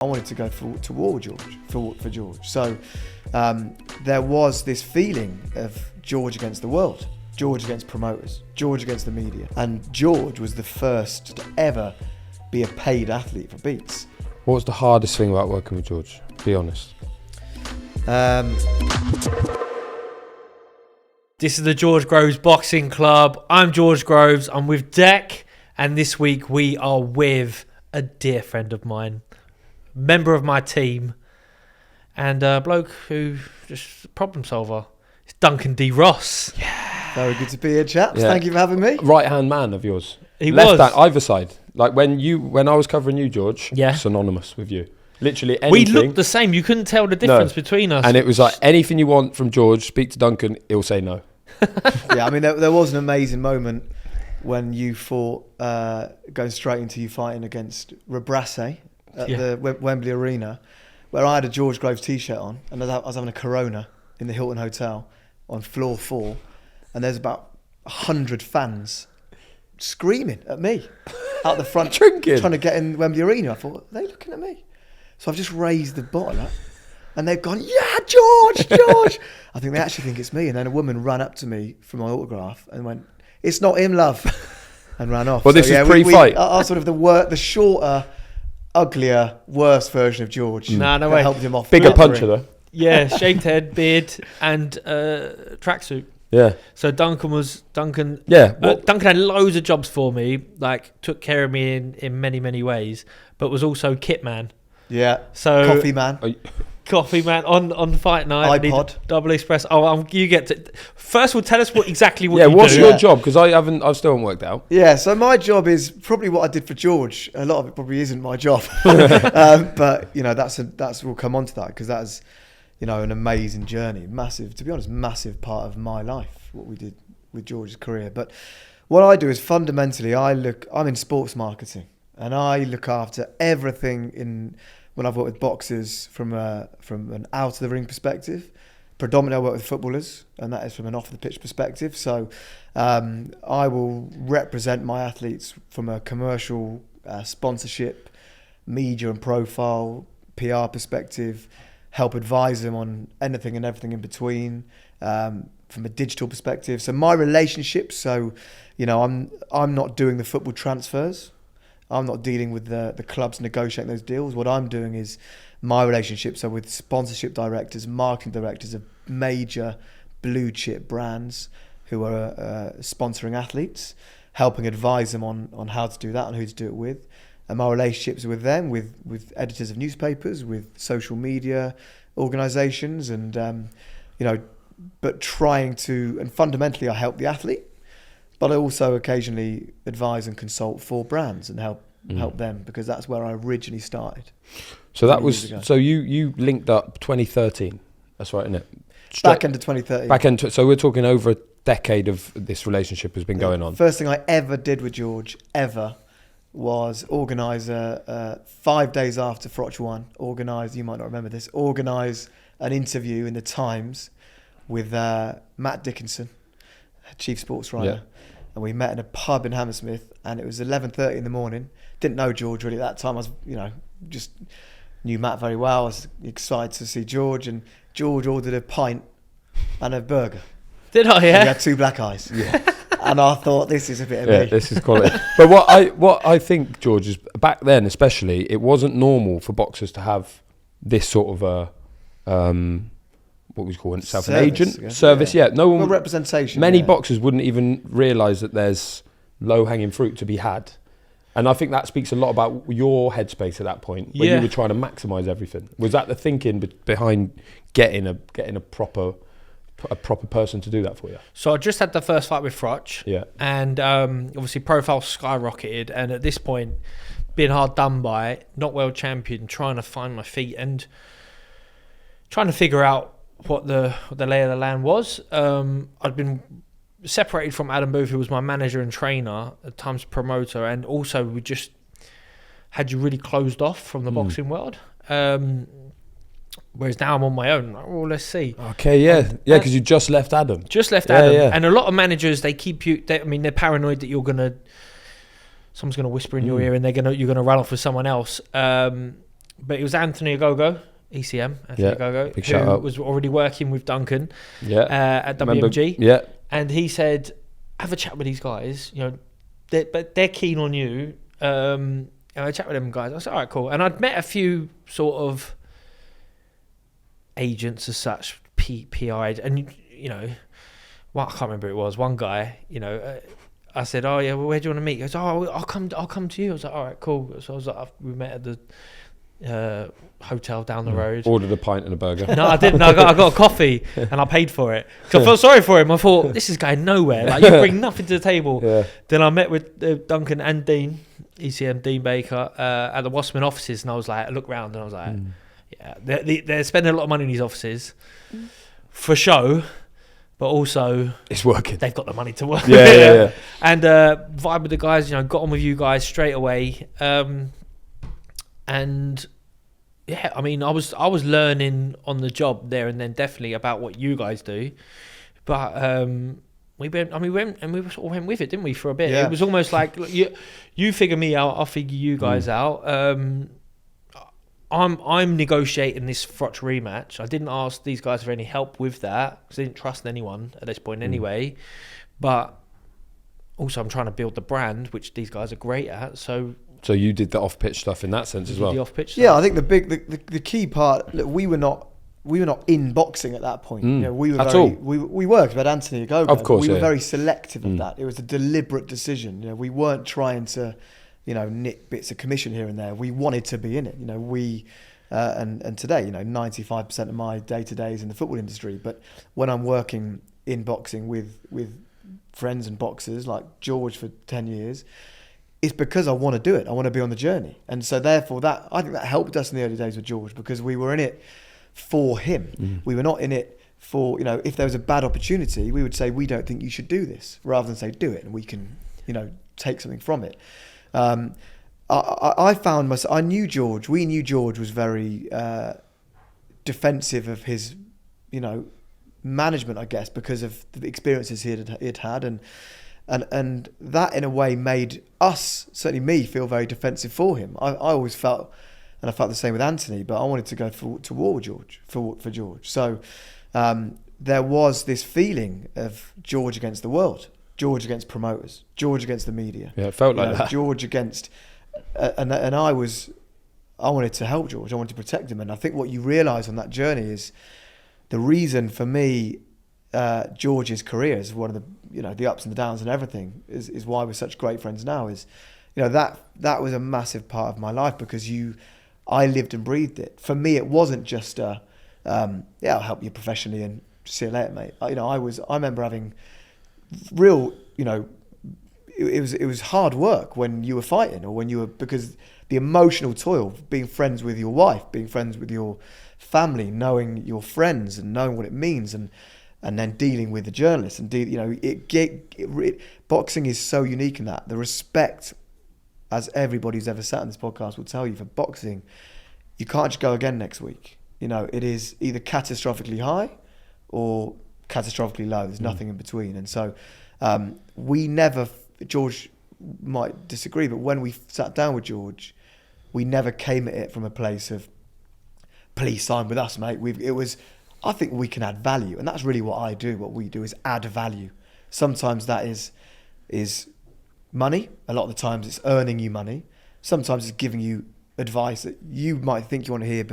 I wanted to go to war with George, for George. So there was this feeling of George against the world, George against promoters, George against the media. And George was the first to ever be a paid athlete for Beats. What was the hardest thing about working with George? Be honest. This is the George Groves Boxing Club. I'm George Groves. I'm with Dec, and this week we are with a dear friend of mine, member of my team, and a bloke who just a problem solver. It's Duncan D. Ross. Yeah. Very good to be here, chaps. Yeah. Thank you for having me. Right hand man of yours. He Left was. hand, either side. Like when I was covering you, George, Yeah. synonymous with you. Literally anything. We looked the same. You couldn't tell the difference between us. And it was like, anything you want from George, speak to Duncan, he'll say no. Yeah, I mean, there was an amazing moment when you fought, going straight into you fighting against Rebrasse at the Wembley Arena, where I had a George Groves t-shirt on, and I was having a Corona in the Hilton Hotel on floor 4, and there's about 100 fans screaming at me out the front, Drinking, trying to get in Wembley Arena. I thought, are they looking at me? So I've just raised the bottle up, and they've gone, yeah, George. I think they actually think it's me. And then a woman ran up to me for my autograph and went, it's not him, love, and ran off. Well, this is pre-fight. I sort of the shorter, uglier, worse version of George. No way. Helped him off. Bigger puncher though. Yeah, shaved head, beard, and tracksuit. Yeah. So Duncan. Yeah. Duncan had loads of jobs for me, like took care of me in many, many ways, but was also kit man. Yeah. So coffee man. Coffee man on fight night. iPod. Double espresso. Oh, you get to. First of all, tell us exactly what you do. What's your job? Because I still haven't worked out. Yeah, so my job is probably what I did for George. A lot of it probably isn't my job, but we'll come on to that, because that is, an amazing journey, massive part of my life, what we did with George's career. But what I do is fundamentally, I'm in sports marketing, and I look after everything when I've worked with boxers from an out of the ring perspective. Predominantly I work with footballers, and that is from an off the pitch perspective. So I will represent my athletes from a commercial, sponsorship, media and profile, PR perspective, help advise them on anything and everything in between, from a digital perspective. So my relationships, I'm not doing the football transfers. I'm not dealing with the clubs negotiating those deals. What I'm doing is my relationships are with sponsorship directors, marketing directors of major blue chip brands who are sponsoring athletes, helping advise them on how to do that and who to do it with. And my relationships are with them, with editors of newspapers, with social media organisations, and but trying to, and fundamentally I help the athlete, but I also occasionally advise and consult for brands and help them, because that's where I originally started. So that was, so you linked up 2013. That's right, isn't it? Back end of 2013. So we're talking over a decade of this relationship has been going on. First thing I ever did with George, was organise 5 days after Froch won, you might not remember this, organise an interview in the Times with Matt Dickinson, chief sports writer. Yeah. And we met in a pub in Hammersmith, and it was 11:30 in the morning. Didn't know George really at that time. I was, just knew Matt very well. I was excited to see George, and George ordered a pint and a burger. Did I? Yeah. He had 2 black eyes. Yeah. And I thought, this is a bit of me. This is quality. But what I think, George, is back then especially, it wasn't normal for boxers to have this sort of what we call it, an agent service. Yeah, no one. Representation. Many boxers wouldn't even realise that there's low-hanging fruit to be had, and I think that speaks a lot about your headspace at that point when you were trying to maximise everything. Was that the thinking behind getting a proper person to do that for you? So I just had the first fight with Froch, and obviously profile skyrocketed, and at this point, being hard done by, not world champion, trying to find my feet and trying to figure out what the lay of the land was. I'd been separated from Adam Booth, who was my manager and trainer, at times promoter, and also we just had you really closed off from the boxing world. Whereas now I'm on my own. Well, let's see. Okay, because you just left Adam. Adam. Yeah. And a lot of managers, they keep you. They're paranoid that someone's gonna whisper in your ear, and you're gonna run off with someone else. but it was Anthony Ogogo, ECM, Anthony Ogogo, who was already working with Duncan at WMG. Yeah. And he said, have a chat with these guys, you know, but they're keen on you. And I chat with them guys. I said, all right, cool. And I'd met a few sort of agents as such, PI'd, and, you know, well, I can't remember who it was. One guy, you know, I said, oh yeah, well, where do you want to meet? He goes, oh, I'll come to you. I was like, all right, cool. So I was like, we met at the hotel down the road. Ordered a pint and a burger. No, I didn't. I got a coffee and I paid for it. Because I felt sorry for him. I thought, this is going nowhere. Like, you bring nothing to the table. Yeah. Then I met with Duncan and Dean, ECM Dean Baker, at the Wasserman offices. And I was like, I looked round and I was like, yeah, they're spending a lot of money in these offices for show. But also, it's working. They've got the money to work. Yeah. And vibe with the guys, you know, got on with you guys straight away. And yeah, I mean, I was learning on the job there and then, definitely, about what you guys do. But we went and we all went with it, didn't we, for a bit? Yeah. It was almost like you figure me out, I'll figure you guys out. I'm negotiating this Froch rematch. I didn't ask these guys for any help with that because I didn't trust anyone at this point anyway. But also, I'm trying to build the brand, which these guys are great at. So you did the off-pitch stuff in that sense as well. The off-pitch stuff. Yeah, I think the key part. Look, we were not in boxing at that point. You know, we were we worked with Anthony Ogogo. Of course, we were very selective of that. It was a deliberate decision. You know, we weren't trying to, you know, nick bits of commission here and there. We wanted to be in it. You know, we and today, you know, 95% of my day-to-day is in the football industry. But when I'm working in boxing with friends and boxers like George for 10 years, it's because I want to do it. I want to be on the journey. And so therefore I think that helped us in the early days with George, because we were in it for him. We were not in it for, you know, if there was a bad opportunity, we would say, we don't think you should do this, rather than say, do it, and we can, you know, take something from it. I found myself, we knew George was very defensive of his, you know, management, I guess, because of the experiences he'd had. And that in a way made us, certainly me, feel very defensive for him. I always felt, and I felt the same with Anthony, but I wanted to go to war with George, for George. So there was this feeling of George against the world, George against promoters, George against the media. Yeah, it felt like that. George against, and I wanted to help George. I wanted to protect him. And I think what you realise on that journey is the reason for me, George's career is one of the, you know, the ups and the downs and everything is why we're such great friends now. Is, you know, that was a massive part of my life, because I lived and breathed it. For me, it wasn't just I'll help you professionally and see you later, mate. You know, I remember having real, you know, it was hard work when you were fighting, or when you were, because the emotional toil, being friends with your wife, being friends with your family, knowing your friends and knowing what it means, and then dealing with the journalists and you know, boxing is so unique in that the respect, as everybody who's ever sat on this podcast will tell you, for boxing, you can't just go again next week. You know, it is either catastrophically high or catastrophically low. There's nothing in between. And so we never, George might disagree, but when we sat down with George, we never came at it from a place of, please sign with us, mate. It was, I think we can add value, and that's really what I do. What we do is add value. Sometimes that is money. A lot of the times it's earning you money. Sometimes it's giving you advice that you might think you want to hear,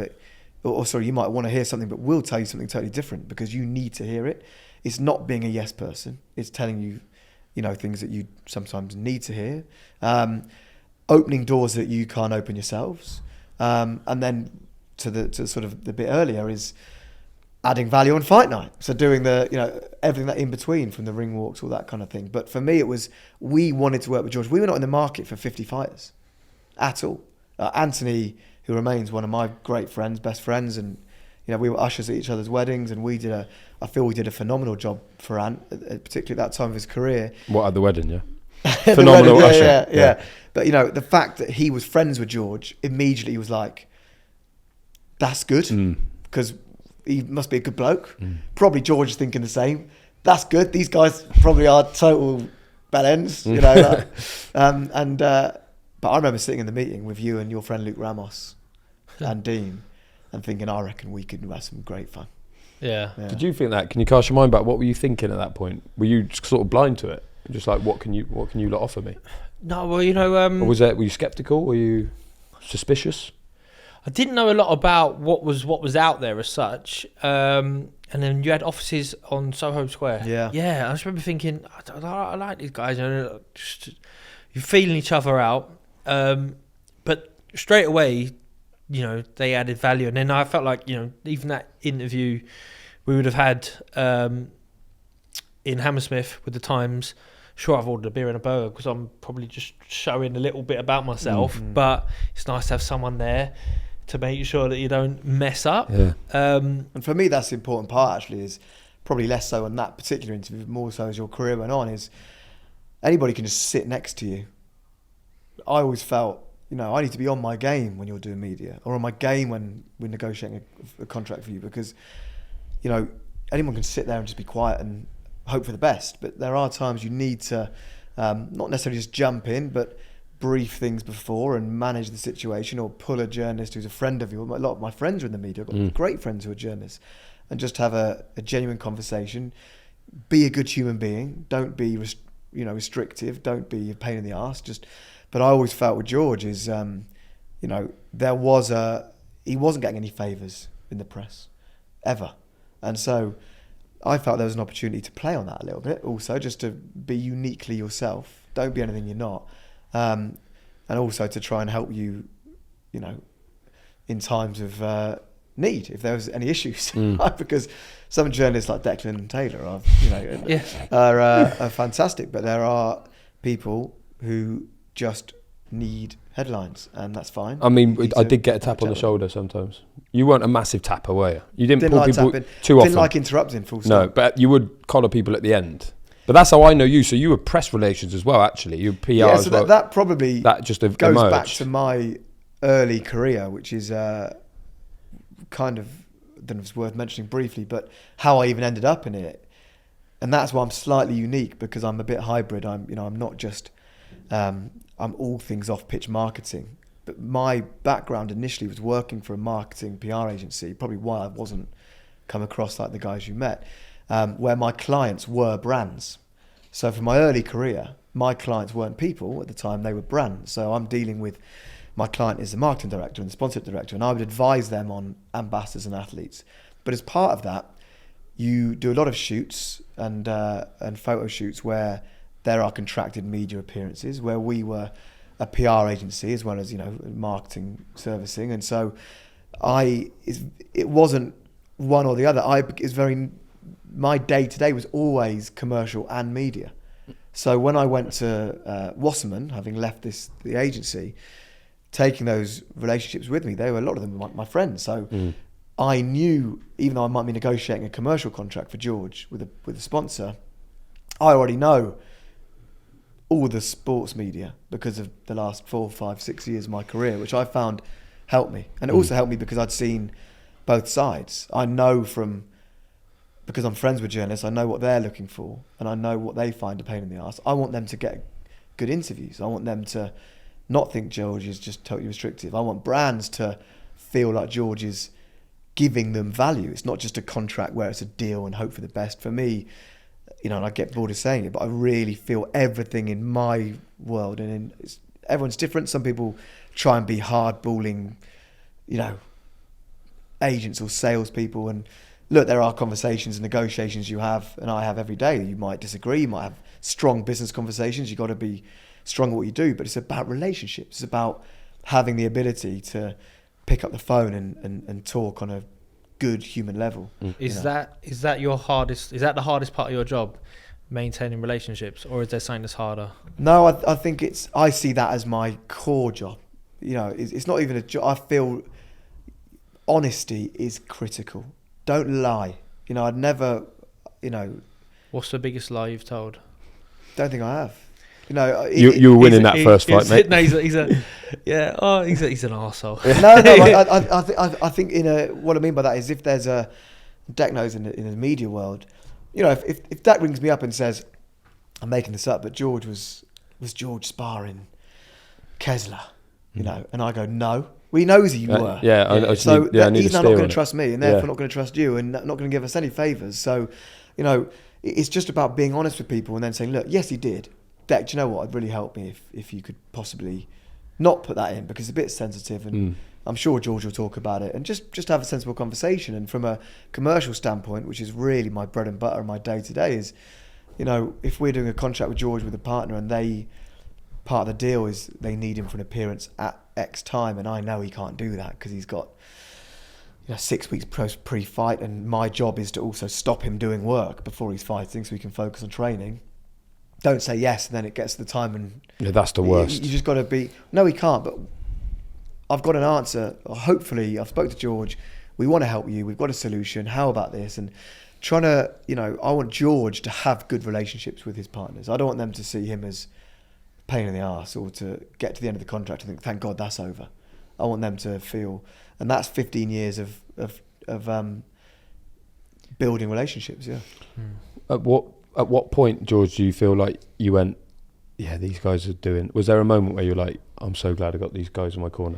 you might want to hear something, but we'll tell you something totally different because you need to hear it. It's not being a yes person. It's telling you, you know, things that you sometimes need to hear. Opening doors that you can't open yourselves. And then to sort of the bit earlier is adding value on fight night. So doing the, you know, everything that in between, from the ring walks, all that kind of thing. But for me, it was, we wanted to work with George. We were not in the market for 50 fighters at all. Anthony, who remains one of my great friends, best friends, and, you know, we were ushers at each other's weddings, and I feel we did a phenomenal job for Ant, particularly at that time of his career. What, at the wedding, yeah? Phenomenal wedding, usher. Yeah. But, you know, the fact that he was friends with George, immediately he was like, that's good, because he must be a good bloke. Probably George is thinking the same. That's good. These guys probably are total bad ends, you know. But I remember sitting in the meeting with you and your friend Luke Ramos, and Dean, and thinking, I reckon we could have some great fun. Yeah. Did you think that? Can you cast your mind back? What were you thinking at that point? Were you just sort of blind to it? Just like, what can you lot offer me? No, well, or were you sceptical? Were you suspicious? I didn't know a lot about what was out there as such. And then you had offices on Soho Square. Yeah. I just remember thinking, I like these guys. You're feeling each other out. But straight away, they added value. And then I felt like, even that interview we would have had in Hammersmith with the Times. Sure, I've ordered a beer and a burger because I'm probably just showing a little bit about myself. But it's nice to have someone there to make sure that you don't mess up. Yeah. And for me, that's the important part, actually, is probably less so on that particular interview, more so as your career went on, is anybody can just sit next to you. I always felt, I need to be on my game when you're doing media, or on my game when we're negotiating a contract for you, because, anyone can sit there and just be quiet and hope for the best. But there are times you need to not necessarily just jump in, but brief things before and manage the situation, or pull a journalist who's a friend of yours. A lot of my friends are in the media. I've got great friends who are journalists, and just have a genuine conversation. Be a good human being. Don't be restrictive. Don't be a pain in the arse. But I always felt with George is, he wasn't getting any favours in the press, ever. And so I felt there was an opportunity to play on that a little bit also, just to be uniquely yourself. Don't be anything you're not. And also to try and help you, in times of need, if there was any issues. Because some journalists like Declan Taylor are fantastic, but there are people who just need headlines, and that's fine. I mean, I did get a tap on the shoulder sometimes. You weren't a massive tapper, were you? You didn't pull like people tapping. too often. Didn't like interrupting, full stop. No, but you would collar people at the end. But that's how I know you. So you were press relations as well, actually. You were PR as well. That probably just goes emerged. back to my early career, which is kind of, I don't know if it's worth mentioning briefly, but how I even ended up in it. And that's why I'm slightly unique, because I'm a bit hybrid. I'm not just, I'm all things off-pitch marketing. But my background initially was working for a marketing PR agency, probably why I wasn't come across like the guys you met, where my clients were brands. So for my early career, my clients weren't people at the time, they were brands. So I'm dealing with, my client is the marketing director and the sponsorship director, and I would advise them on ambassadors and athletes. But as part of that, you do a lot of shoots and photo shoots where there are contracted media appearances, where we were a PR agency as well as marketing servicing, and so it wasn't one or the other. My day to day was always commercial and media. So when I went to Wasserman, having left the agency, taking those relationships with me, a lot of them were my friends. So I knew, even though I might be negotiating a commercial contract for George with a sponsor, I already know all the sports media because of the last 4, 5, 6 years of my career, which I found helped me. And it also helped me because I'd seen both sides. I know because I'm friends with journalists, I know what they're looking for, and I know what they find a pain in the arse. I want them to get good interviews. I want them to not think George is just totally restrictive. I want brands to feel like George is giving them value. It's not just a contract where it's a deal and hope for the best. For me, and I get bored of saying it, but I really feel everything in my world, and everyone's different. Some people try and be hard-balling, agents or salespeople. And look, there are conversations and negotiations you have, and I have every day. You might disagree, you might have strong business conversations. You've got to be strong at what you do, but it's about relationships. It's about having the ability to pick up the phone and talk on a good human level. Is that the hardest part of your job, maintaining relationships, or is there something that's harder? No, I think I see that as my core job. It's not even a job. I feel honesty is critical. Don't lie. I'd never, What's the biggest lie you've told? Don't think I have. You were winning that first fight, mate. No, he's an arsehole. No, I think what I mean by that is, if there's a Deck knows in the media world, if Deck rings me up and says, I'm making this up, but George was George sparring Kessler, you know, and I go, no. Well, he knows you were. So he's now not going to trust me, and therefore not going to trust you, and not going to give us any favours. So, you know, it's just about being honest with people and then saying, look, yes, he did. Deck, do you know what? It'd really help me if you could possibly not put that in, because it's a bit sensitive, and I'm sure George will talk about it, and just have a sensible conversation. And from a commercial standpoint, which is really my bread and butter and my day to day, is, you know, if we're doing a contract with George with a partner, and part of the deal is they need him for an appearance at X time, and I know he can't do that because he's got, you know, 6 weeks pre-fight, and my job is to also stop him doing work before he's fighting so he can focus on training. Don't say yes, and then it gets to the time and that's the worst. You just got to be, no, he can't, but I've got an answer. Hopefully, I've spoke to George. We want to help you. We've got a solution. How about this? And trying to, you know, I want George to have good relationships with his partners. I don't want them to see him as a pain in the arse, or to get to the end of the contract and think, thank God that's over. I want them to feel, and that's 15 years of building relationships. Yeah. At what point, George, do you feel like you went, yeah, these guys are doing... Was there a moment where you're like, I'm so glad I got these guys in my corner?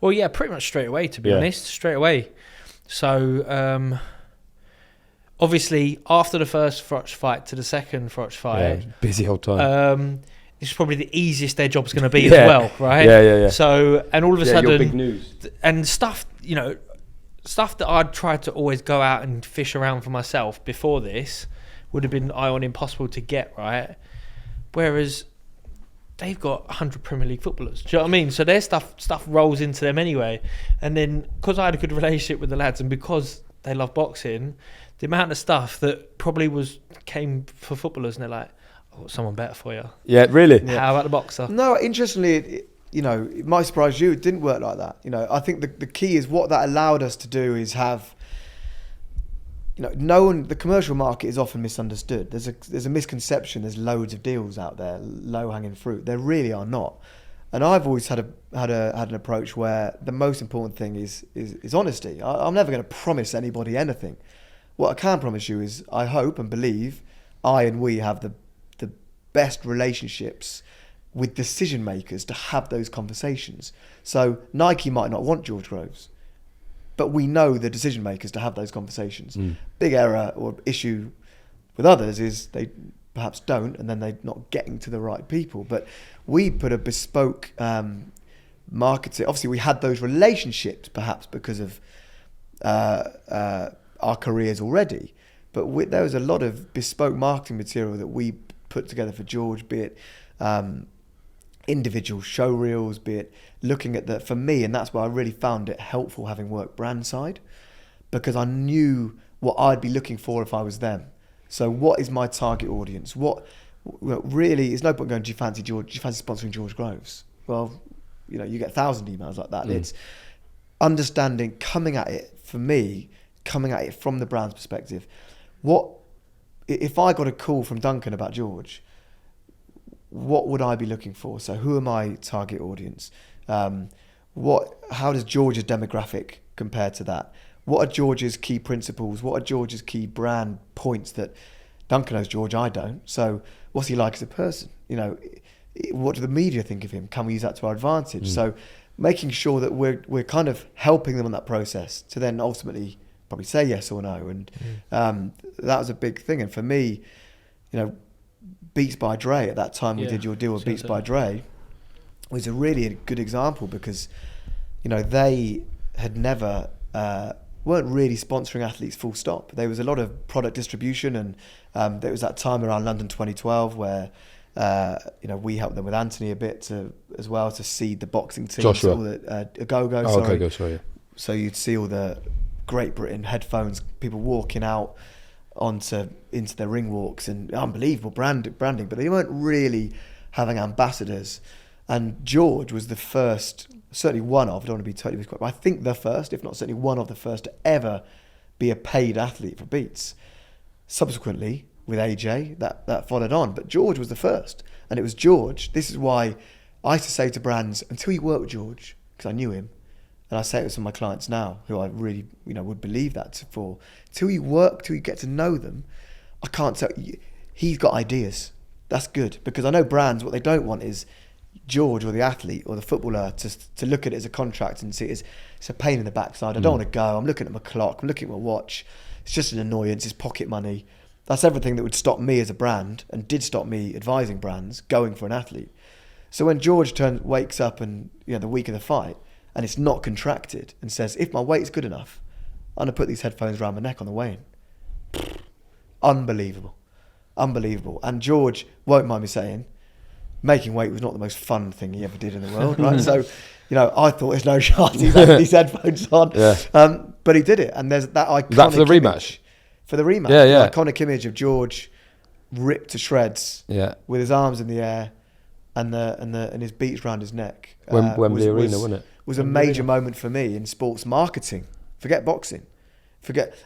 Well, yeah, pretty much straight away, to be honest. Straight away. So, obviously, after the first Froch fight to the second Froch fight... Yeah, busy old time. This is probably the easiest their job's going to be as well, right? Yeah. So, and all of a sudden... your big news. And stuff, you know, stuff that I'd tried to always go out and fish around for myself before this would have been impossible to get, right? Whereas they've got 100 Premier League footballers. Do you know what I mean? So their stuff rolls into them anyway. And then because I had a good relationship with the lads, and because they love boxing, the amount of stuff that probably came for footballers, and they're like, I've got someone better for you. Yeah, really? Yeah. How about the boxer? No, interestingly, you know, it might surprise you, it didn't work like that. You know, I think the key is what that allowed us to do is have, you know, the commercial market is often misunderstood. There's a misconception. There's loads of deals out there, low hanging fruit. There really are not. And I've always had an approach where the most important thing is honesty. I'm never going to promise anybody anything. What I can promise you is I hope and believe we have the best relationships with decision makers to have those conversations. So Nike might not want George Groves, but we know the decision makers to have those conversations. Big error or issue with others is they perhaps don't, and then they're not getting to the right people. But we put a bespoke marketing. Obviously, we had those relationships perhaps because of our careers already. But there was a lot of bespoke marketing material that we put together for George, be it individual show reels, be it looking at for me, and that's why I really found it helpful having worked brand side, because I knew what I'd be looking for if I was them. So what is my target audience? Really, there's no point going, do you fancy sponsoring George Groves? Well, you know, you get 1,000 emails like that. It's understanding, coming at it from the brand's perspective. If I got a call from Duncan about George, what would I be looking for? So who are my target audience? How does George's demographic compare to that? What are George's key principles? What are George's key brand points that Duncan knows George, I don't? So what's he like as a person? You know, what do the media think of him? Can we use that to our advantage? So making sure that we're kind of helping them on that process to then ultimately probably say yes or no. And that was a big thing. And for me, you know, Beats by Dre, at that time we did your deal with Beats by Dre, was a really good example, because, you know, they had never weren't really sponsoring athletes full stop. There was a lot of product distribution, and there was that time around London 2012 where you know, we helped them with Anthony a bit as well to seed the boxing team. Joshua. All the Go-Go, sorry. Go-Go, sorry. So you'd see all the Great Britain headphones, people walking out into their ring walks, and unbelievable branding, but they weren't really having ambassadors. And George was the first, certainly one of, I don't want to be totally misquoted, but I think the first, if not certainly one of the first, to ever be a paid athlete for Beats. Subsequently, with AJ, that followed on, but George was the first. And it was George. This is why I used to say to brands, until you work with George, because I knew him, and I say it to some of my clients now, who I really, you know, would believe that for, till you get to know them, I can't tell you, he's got ideas. That's good, because I know brands, what they don't want is George or the athlete or the footballer to look at it as a contract and see it's a pain in the backside. I don't want to go. I'm looking at my clock. I'm looking at my watch. It's just an annoyance. It's pocket money. That's everything that would stop me as a brand and did stop me advising brands going for an athlete. So when George wakes up and the week of the fight and it's not contracted and says, if my weight's good enough, I'm going to put these headphones around my neck on the weigh-in. Unbelievable. And George won't mind me saying, making weight was not the most fun thing he ever did in the world, right? So, I thought there's no chance he's having these headphones on. Yeah. But he did it. And there's that iconic Was that for the rematch? For the rematch. Yeah. The iconic image of George ripped to shreds with his arms in the air and his beats around his neck. Wembley Arena, wasn't it? Was a major moment for me in sports marketing. Forget boxing.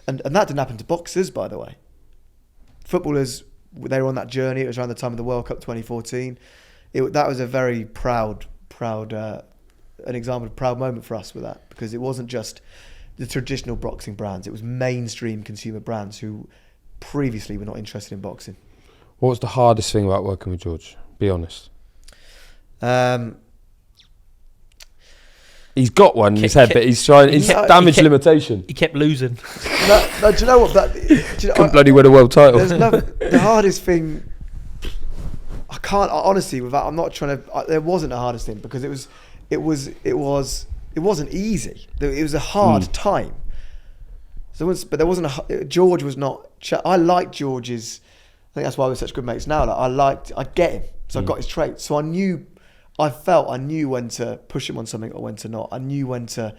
And that didn't happen to boxers, by the way. Footballers, they were on that journey. It was around the time of the World Cup 2014. That was a very proud an example of a proud moment for us with that, because it wasn't just the traditional boxing brands. It was mainstream consumer brands who previously were not interested in boxing. What was the hardest thing about working with George? Be honest. He's got one in his head, but he's trying. He's damage limitation. He kept losing. No, do you know what? Couldn't bloody win a world title. The hardest thing. I can't honestly. I'm not trying to. There wasn't a hardest thing because it wasn't easy. It was a hard time. But there wasn't George was not. I liked George's. I think that's why we're such good mates now. I get him, so I got his traits. So I knew when to push him on something or when to not. I knew when to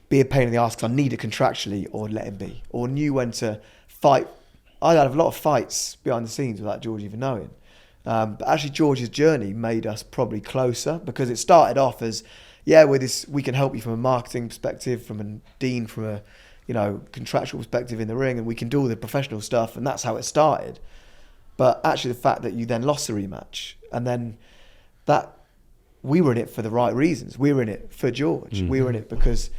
be a pain in the ass because I need it contractually, or let him be, or knew when to fight. I had a lot of fights behind the scenes without George even knowing. But actually, George's journey made us probably closer because it started off as, we can help you from a marketing perspective, from a dean, from a contractual perspective in the ring, and we can do all the professional stuff, and that's how it started. But actually, the fact that you then lost the rematch, and then that we were in it for the right reasons. We were in it for George. Mm-hmm. We were in it because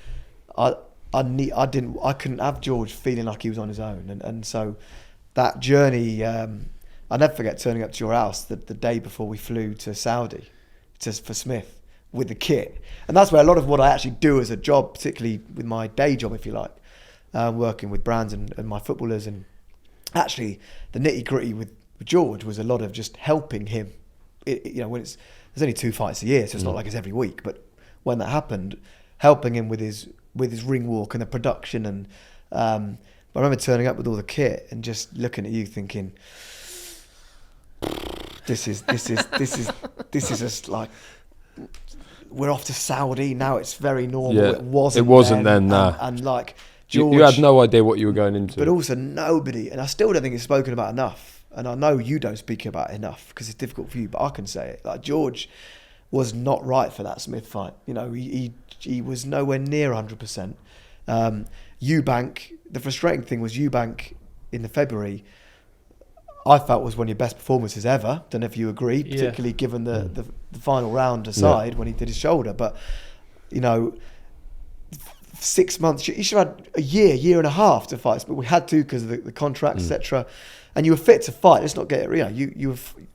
I couldn't have George feeling like he was on his own, and so that journey. I'll never forget turning up to your house the day before we flew to Saudi for Smith with the kit. And that's where a lot of what I actually do as a job, particularly with my day job, if you like, working with brands and my footballers. And actually the nitty gritty with George was a lot of just helping him. When there's only 2 fights a year, so it's not like it's every week. But when that happened, helping him with his ring walk and the production. And I remember turning up with all the kit and just looking at you thinking, This is just like, we're off to Saudi now. It's very normal. Yeah, it wasn't then. And like George, you had no idea what you were going into. But also nobody, and I still don't think it's spoken about enough. And I know you don't speak about it enough because it's difficult for you. But I can say it. Like George was not right for that Smith fight. He was nowhere near 100%. Eubank. The frustrating thing was Eubank in the February, I felt was one of your best performances ever. Don't know if you agree, particularly given the final round aside when he did his shoulder. But 6 months, you should have had a year and a half to fight. But we had to because of the contracts, etc. And you were fit to fight. Let's not get it.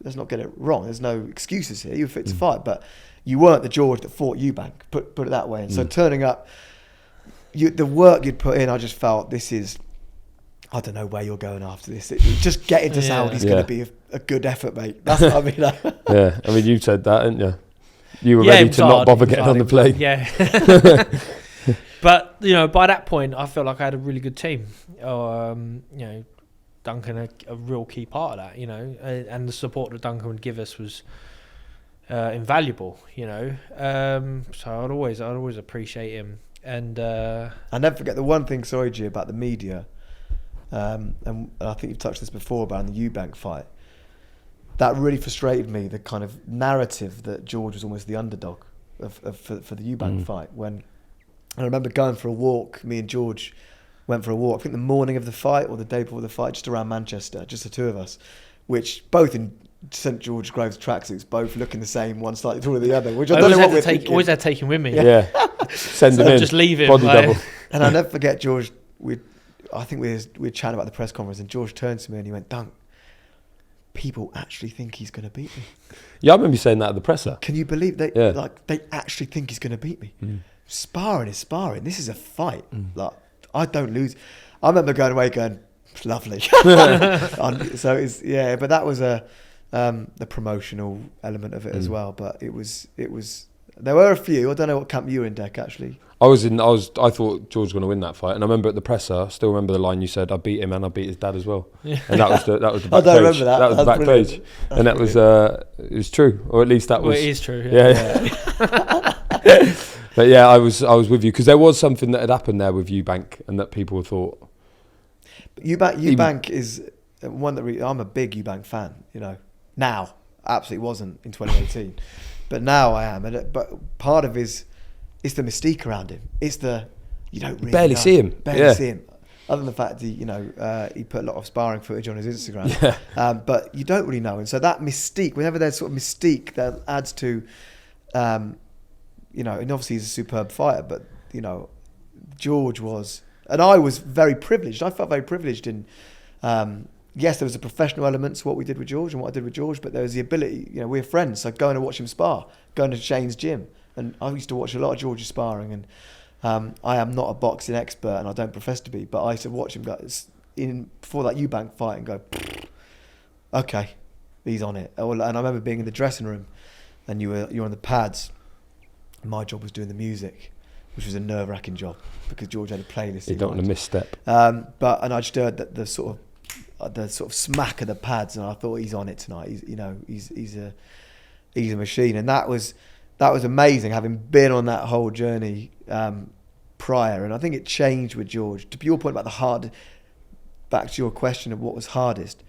Let's not get it wrong. There's no excuses here. You were fit to fight, but you weren't the George that fought Eubank. Put it that way. And so turning up, the work you'd put in, I just felt this is. I don't know where you're going after this. Just getting to Saudi is going to be a good effort, mate. That's what I mean. Yeah, I mean, you said that, didn't you? You were ready to not bother getting on the plane. Yeah. But, by that point, I felt like I had a really good team. Duncan, a real key part of that, and the support that Duncan would give us was invaluable, So I'd always appreciate him. And I never forget the one thing, sorry, G, about the media. And I think you've touched this before about the Eubank fight. That really frustrated me, the kind of narrative that George was almost the underdog for the Eubank fight. When I remember going for a walk, me and George went for a walk, I think the morning of the fight or the day before the fight, just around Manchester, just the two of us, which both in St George Groves tracksuits, both looking the same, one slightly taller than the other, which I don't know what we're thinking. Always had taken with me. Yeah. Send him in. Just leave him. Body double. And I'll never forget George, I think we were chatting about the press conference and George turned to me and he went, Dunk, people actually think he's going to beat me. Yeah, I remember you saying that at the presser. Can you believe they they actually think he's going to beat me? Sparring is sparring. This is a fight. Like, I don't lose. I remember going away going, lovely. So it's but that was the promotional element of it as well. But it was. There were a few. I don't know what camp you were in, Deck, actually. I thought George was going to win that fight, and I remember at the presser, I still remember the line you said, "I beat him and I beat his dad as well," and that was the back I don't remember that. That was the back page, and that was it was true, or at least that was. Well, it is true. Yeah. But yeah, I was with you because there was something that had happened there with Eubank, and that people thought. Eubank is one that I'm a big Eubank fan. You know, now absolutely wasn't in 2018, but now I am. But part of it's the mystique around him. It's you don't really barely see him. Barely see him. Other than the fact that he put a lot of sparring footage on his Instagram, but you don't really know. And so that mystique, whenever there's sort of mystique that adds to, and obviously he's a superb fighter, but George was, and I was very privileged. I felt very privileged in. Yes, there was a professional element to what we did with George and what I did with George, but there was the ability. We're friends, so going to watch him spar, going to Shane's gym, and I used to watch a lot of George's sparring. And I am not a boxing expert, and I don't profess to be, but I used to watch him go before that Eubank fight and go, okay, he's on it. And I remember being in the dressing room, and you're on the pads. My job was doing the music, which was a nerve-wracking job because George had a playlist. You don't want to misstep. And I just heard that the sort of smack of the pads, and I thought he's on it tonight. He's a machine, and that was amazing, having been on that whole journey prior. And I think it changed with George. To your point about back to your question of what was hardest,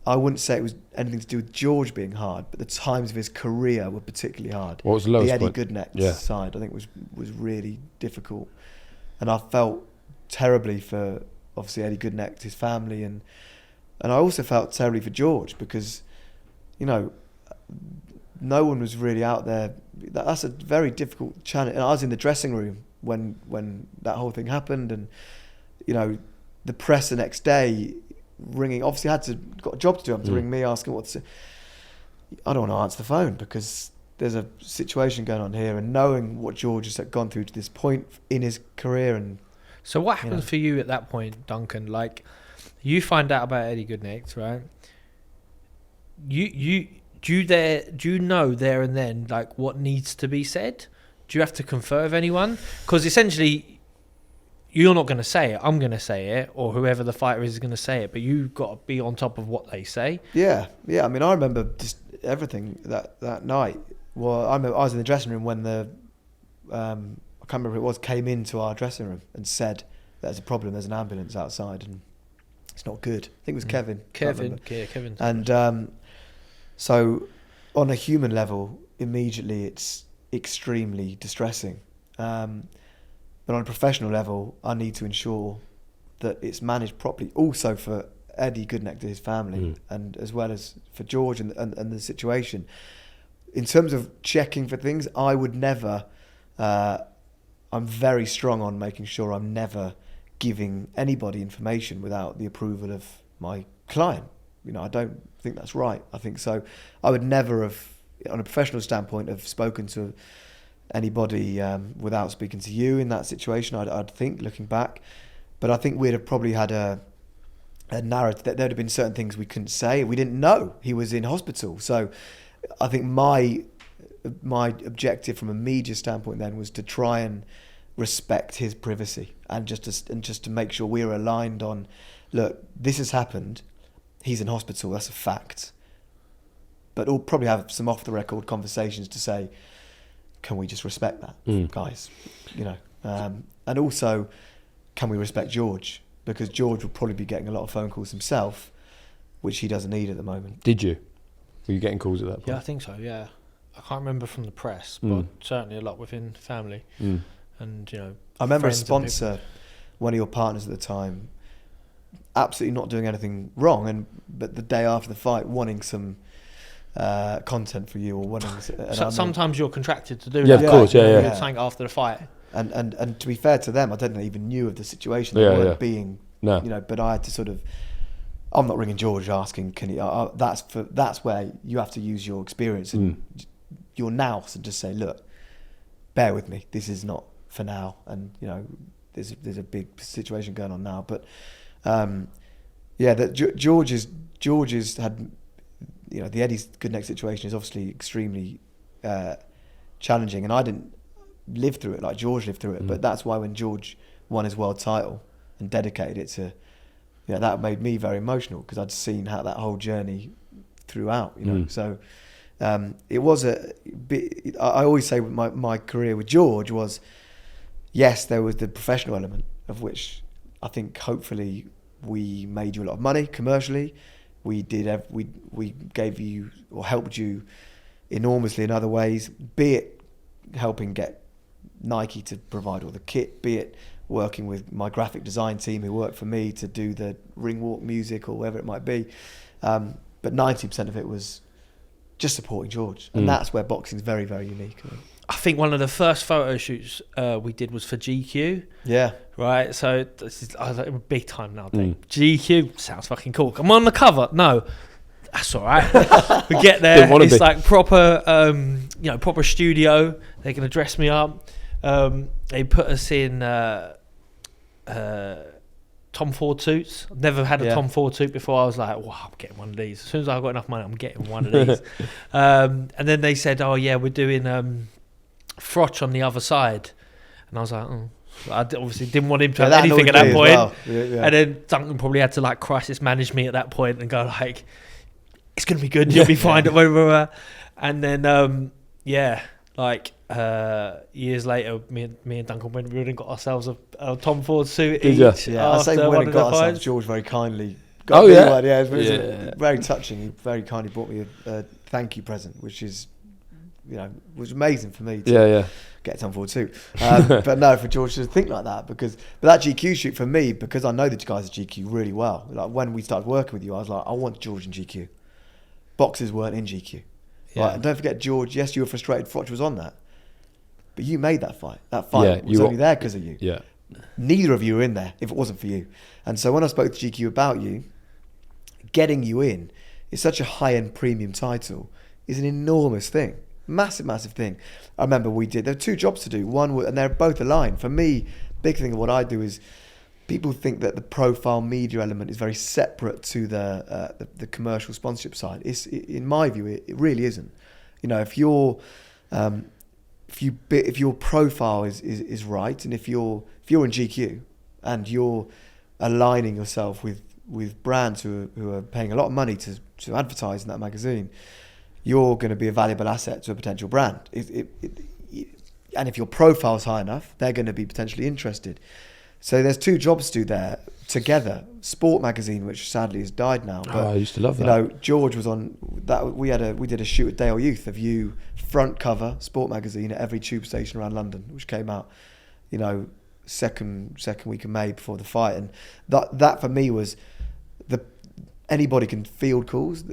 I wouldn't say it was anything to do with George being hard, but the times of his career were particularly hard. What was the lowest The Eddie point? Goodneck side, I think, was really difficult. And I felt terribly for, obviously, Eddie Goodneck, his family, and I also felt terribly for George because, no one was really out there. That's a very difficult challenge. And I was in the dressing room when that whole thing happened, and the press the next day ringing. Obviously, got a job to do. I had to ring me asking what to say. I don't want to answer the phone because there's a situation going on here, and knowing what George has gone through to this point in his career. And so, what happened for you at that point, Duncan? Like, you find out about Eddie Goodneck, right? Do you know there and then, like, what needs to be said? Do you have to confer with anyone? Because essentially, you're not going to say it. I'm going to say it, or whoever the fighter is going to say it. But you've got to be on top of what they say. Yeah. I mean, I remember just everything that night. Well, I was in the dressing room when I can't remember who it was, came into our dressing room and said, "There's a problem. There's an ambulance outside, and it's not good." I think it was Kevin. Kevin. And so, on a human level, immediately it's extremely distressing. But on a professional level, I need to ensure that it's managed properly. Also for Eddie Goodneck to his family, and as well as for George and the situation. In terms of checking for things, I would never. I'm very strong on making sure I'm never giving anybody information without the approval of my client. I don't think that's right. I think so. I would never have, on a professional standpoint, have spoken to anybody without speaking to you in that situation. I'd think, looking back, but I think we'd have probably had a narrative that there'd have been certain things we couldn't say. We didn't know he was in hospital, so I think my objective from a media standpoint then was to try and respect his privacy and just to make sure we were aligned on, look, this has happened. He's in hospital. That's a fact. But we'll probably have some off the record conversations to say, can we just respect that, guys? And also, can we respect George? Because George will probably be getting a lot of phone calls himself, which he doesn't need at the moment. Did you? Were you getting calls at that point? Yeah, I think so, yeah. I can't remember from the press, but certainly a lot within family. And, I remember a sponsor, one of your partners at the time, absolutely not doing anything wrong, but the day after the fight, wanting some content for you, or wanting. Sometimes you're contracted to do that. Yeah, of course, yeah. Something after the fight. And to be fair to them, I don't think they even knew of the situation. They weren't being, but I had to sort of I'm not ringing George asking, can he? That's where you have to use your experience and your nous and just say, look, bear with me. This is not for now, and you know, there's a big situation going on now. But George's had, you know, the Eddie Goodneck situation is obviously extremely challenging, and I didn't live through it like George lived through it. But that's why when George won his world title and dedicated it to, you know, that made me very emotional because I'd seen how that whole journey throughout, you know. So it was a bit, I always say with my career with George was, yes, there was the professional element of which I think hopefully we made you a lot of money commercially. We gave you or helped you enormously in other ways, be it helping get Nike to provide all the kit, be it working with my graphic design team who worked for me to do the ring walk music or whatever it might be. But 90% of it was just supporting George. And that's where boxing's very, very unique. I think one of the first photo shoots we did was for GQ. Yeah. Right? So this is, I was like, big time now. GQ sounds fucking cool. I'm on the cover. No. That's all right. We get there. It's like proper, proper studio. They're going to dress me up. They put us in Tom Ford suits. I've never had a Tom Ford suit before. I was like, wow, I'm getting one of these. As soon as I got enough money, I'm getting one of these. And then they said, oh, yeah, we're doing Frotch on the other side. And I was like, oh. I obviously didn't want him to have anything at that point. Well. Yeah. And then Duncan probably had to like crisis manage me at that point and go like, it's going to be good. You'll be fine. And then, years later, me and Duncan went and got ourselves a Tom Ford suit each. Yeah, I say we went and got ourselves. George very kindly got one. Yeah, it was very touching. He very kindly brought me a thank you present, which is, you know, was amazing for me to get a Tom Ford suit. But no, for George to think like that, but that GQ shoot for me, because I know the guys at GQ really well. Like when we started working with you, I was like, I want George in GQ. Boxers weren't in GQ. Yeah. Right? And don't forget, George, yes, you were frustrated Frotch was on that. But you made that fight. That fight was only there because of you. Yeah. Neither of you were in there if it wasn't for you. And so when I spoke to GQ about you, getting you in is such a high-end premium title is an enormous thing. Massive, massive thing. I remember there were two jobs to do. One, and they're both aligned. For me, big thing of what I do is people think that the profile media element is very separate to the commercial sponsorship side. In my view, it really isn't. You know, if your profile is right, and if you're in GQ and you're aligning yourself with brands who are paying a lot of money to advertise in that magazine, you're going to be a valuable asset to a potential brand. And if your profile's high enough, they're going to be potentially interested. So there's two jobs to do there together. Sport magazine, which sadly has died now. But, I used to love that. You know, George was on that. We did a shoot at Dale Youth of you front cover Sport magazine at every tube station around London, which came out, you know, second week of May before the fight. And that for me was anybody can field calls.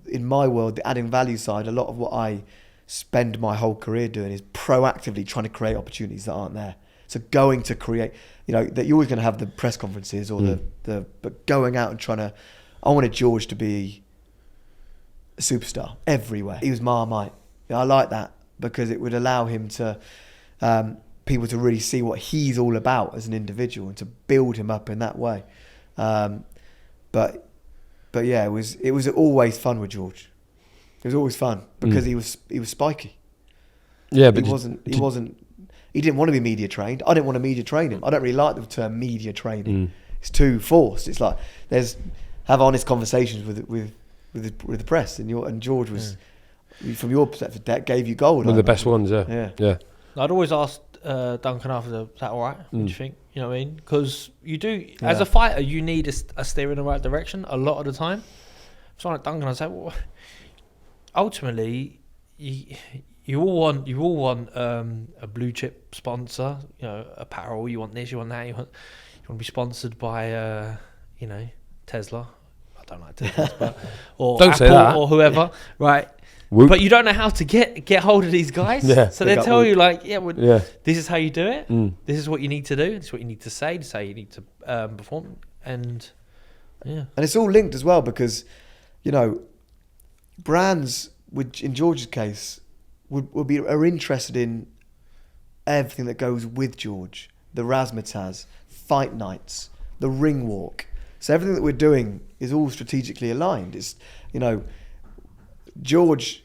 In my world, the adding value side, a lot of what I spend my whole career doing is proactively trying to create opportunities that aren't there. So going to create, you know, that you're always going to have the press conferences or but going out and trying to, I wanted George to be a superstar everywhere. He was Marmite. You know, I like that because it would allow him to, people to really see what he's all about as an individual and to build him up in that way. But yeah, it was always fun with George. It was always fun because he was spiky. Yeah, but he didn't want to be media trained. I didn't want to media train him. I don't really like the term media training. It's too forced. It's like have honest conversations with the press, and George was from your perspective that gave you gold. One of the best ones, yeah. I'd always ask Duncan after, is that all right? What do you think? You know what I mean? Because you do, as a fighter, you need a steer in the right direction a lot of the time. So like Duncan, I say, well, ultimately, you all want a blue chip sponsor, you know, apparel. You want this, you want that. You want to be sponsored by, Tesla. I don't like Tesla, but or don't Apple say that. Or whoever, right? Whoop. But you don't know how to get hold of these guys. So they tell you like, this is how you do it. This is what you need to do. This is what you need to say. This is how you need to perform. And Yeah. And it's all linked as well because, you know, brands, which in George's case, are interested in everything that goes with George. The razzmatazz, fight nights, the ring walk. So everything that we're doing is all strategically aligned. It's, you know, George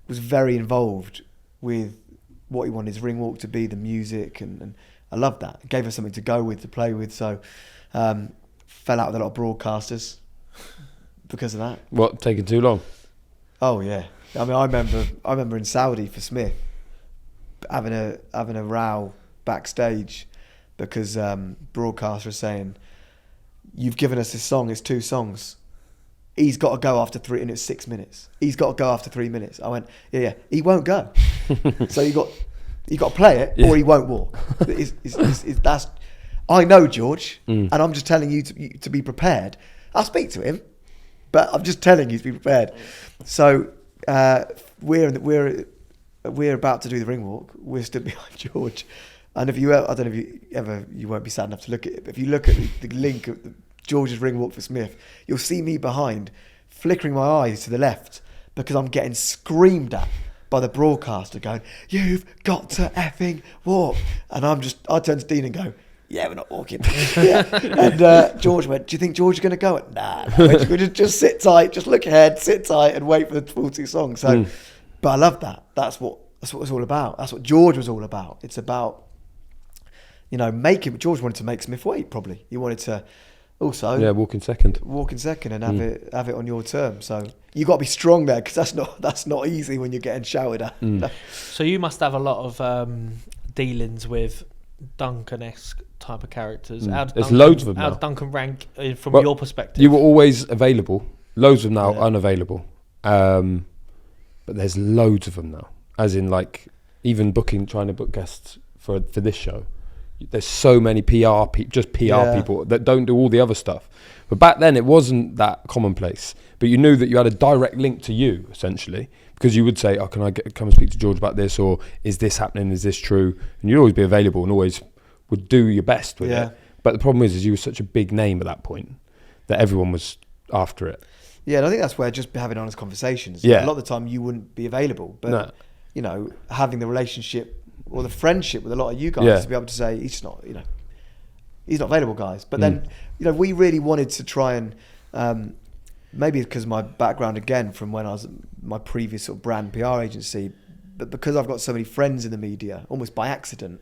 was very involved with what he wanted his ring walk to be, the music, and I loved that. It gave us something to go with, to play with. So fell out with a lot of broadcasters because of that. What, taking too long? Oh yeah. I mean, I remember in Saudi for Smith having a row backstage because broadcaster was saying, "You've given us this song. It's 2 songs. He's got to go after 3, and it's 6 minutes. He's got to go after 3 minutes." I went, "Yeah, he won't go. So you got to play it, or he won't walk." That's. I know George, and I'm just telling you to be prepared. I'll speak to him, but I'm just telling you to be prepared. So we're about to do the ring walk. We're stood behind George, and I don't know if you won't be sad enough to look at it, but if you look at the link of George's ring walk for Smith, you'll see me behind, flickering my eyes to the left because I'm getting screamed at by the broadcaster going, "You've got to effing walk," and I turn to Dean and go, "Yeah, we're not walking." Yeah. And George went, "Do you think George is going to go?" Nah. We just sit tight, just look ahead, sit tight, and wait for the full 2 songs. So, but I love that. That's what it's all about. That's what George was all about. It's about, you know, George wanted to make Smith wait. Probably he wanted to also walk in second and have it on your terms. So you got to be strong there because that's not easy when you're getting shouted at. So you must have a lot of dealings with Duncan-esque type of characters. There's loads of them now. How does Duncan rank from your perspective? You were always available. Loads of them now unavailable. But there's loads of them now. As in, like, even trying to book guests for this show. There's so many PR people that don't do all the other stuff. But back then it wasn't that commonplace. But you knew that you had a direct link to you, essentially. Because you would say, "Oh, can I come and speak to George about this?" Or, "Is this happening? Is this true?" And you'd always be available and always would do your best with it. But the problem is you were such a big name at that point that everyone was after it. Yeah, and I think that's where just having honest conversations. Yeah. A lot of the time you wouldn't be available. But, you know, having the relationship or the friendship with a lot of you guys to be able to say, he's not available, guys. But then, you know, we really wanted to try and, maybe because my background again from when I was my previous sort of brand PR agency, but because I've got so many friends in the media, almost by accident,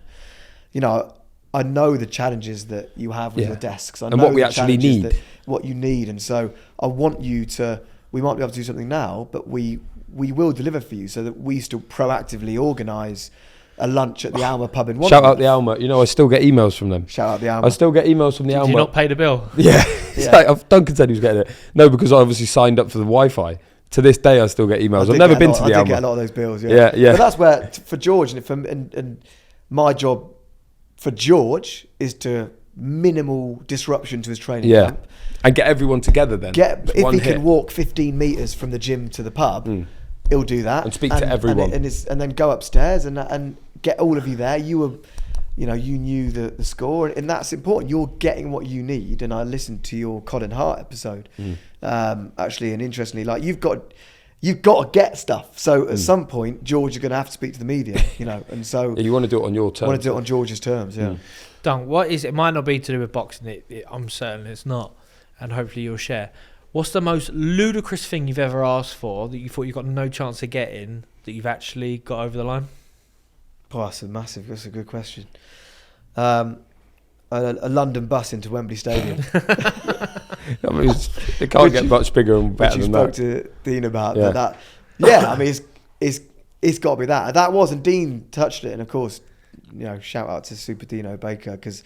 you know, I know the challenges that you have with your desks. I know what we actually need. What you need. And so I want you to, we might be able to do something now, but we will deliver for you so that we still proactively organise a lunch at the Alma pub in Wandsworth. Shout out the Alma. You know, I still get emails from them. Shout out the Alma. I still get emails from the Alma. Did you not pay the bill? Yeah. Like, Duncan said he was getting it. No, because I obviously signed up for the Wi-Fi. To this day, I still get emails. I've never been to the Alma. I did get a lot of those bills, yeah. But that's where, for George, and my job for George is to minimal disruption to his training camp. And get everyone together then. If he can walk 15 metres from the gym to the pub, he'll do that. And speak to everyone. And then go upstairs and get all of you there. You knew the score, and that's important. You're getting what you need. And I listened to your Colin Hart episode, actually, and interestingly, like you've got to get stuff. So at some point, George, you're going to have to speak to the media, you know. And so you want to do it on your terms. I want to do it on George's terms, yeah. Dunk, what is it? Might not be to do with boxing. I'm certain it's not, and hopefully you'll share. What's the most ludicrous thing you've ever asked for that you thought you got no chance of getting that you've actually got over the line? Oh, that's a good question. A London bus into Wembley Stadium. I mean, it can't get much bigger and better than that. Which you spoke to Dean about. I mean, it's got to be that. That was, and Dean touched it. And of course, you know, shout out to Super Dino Baker, because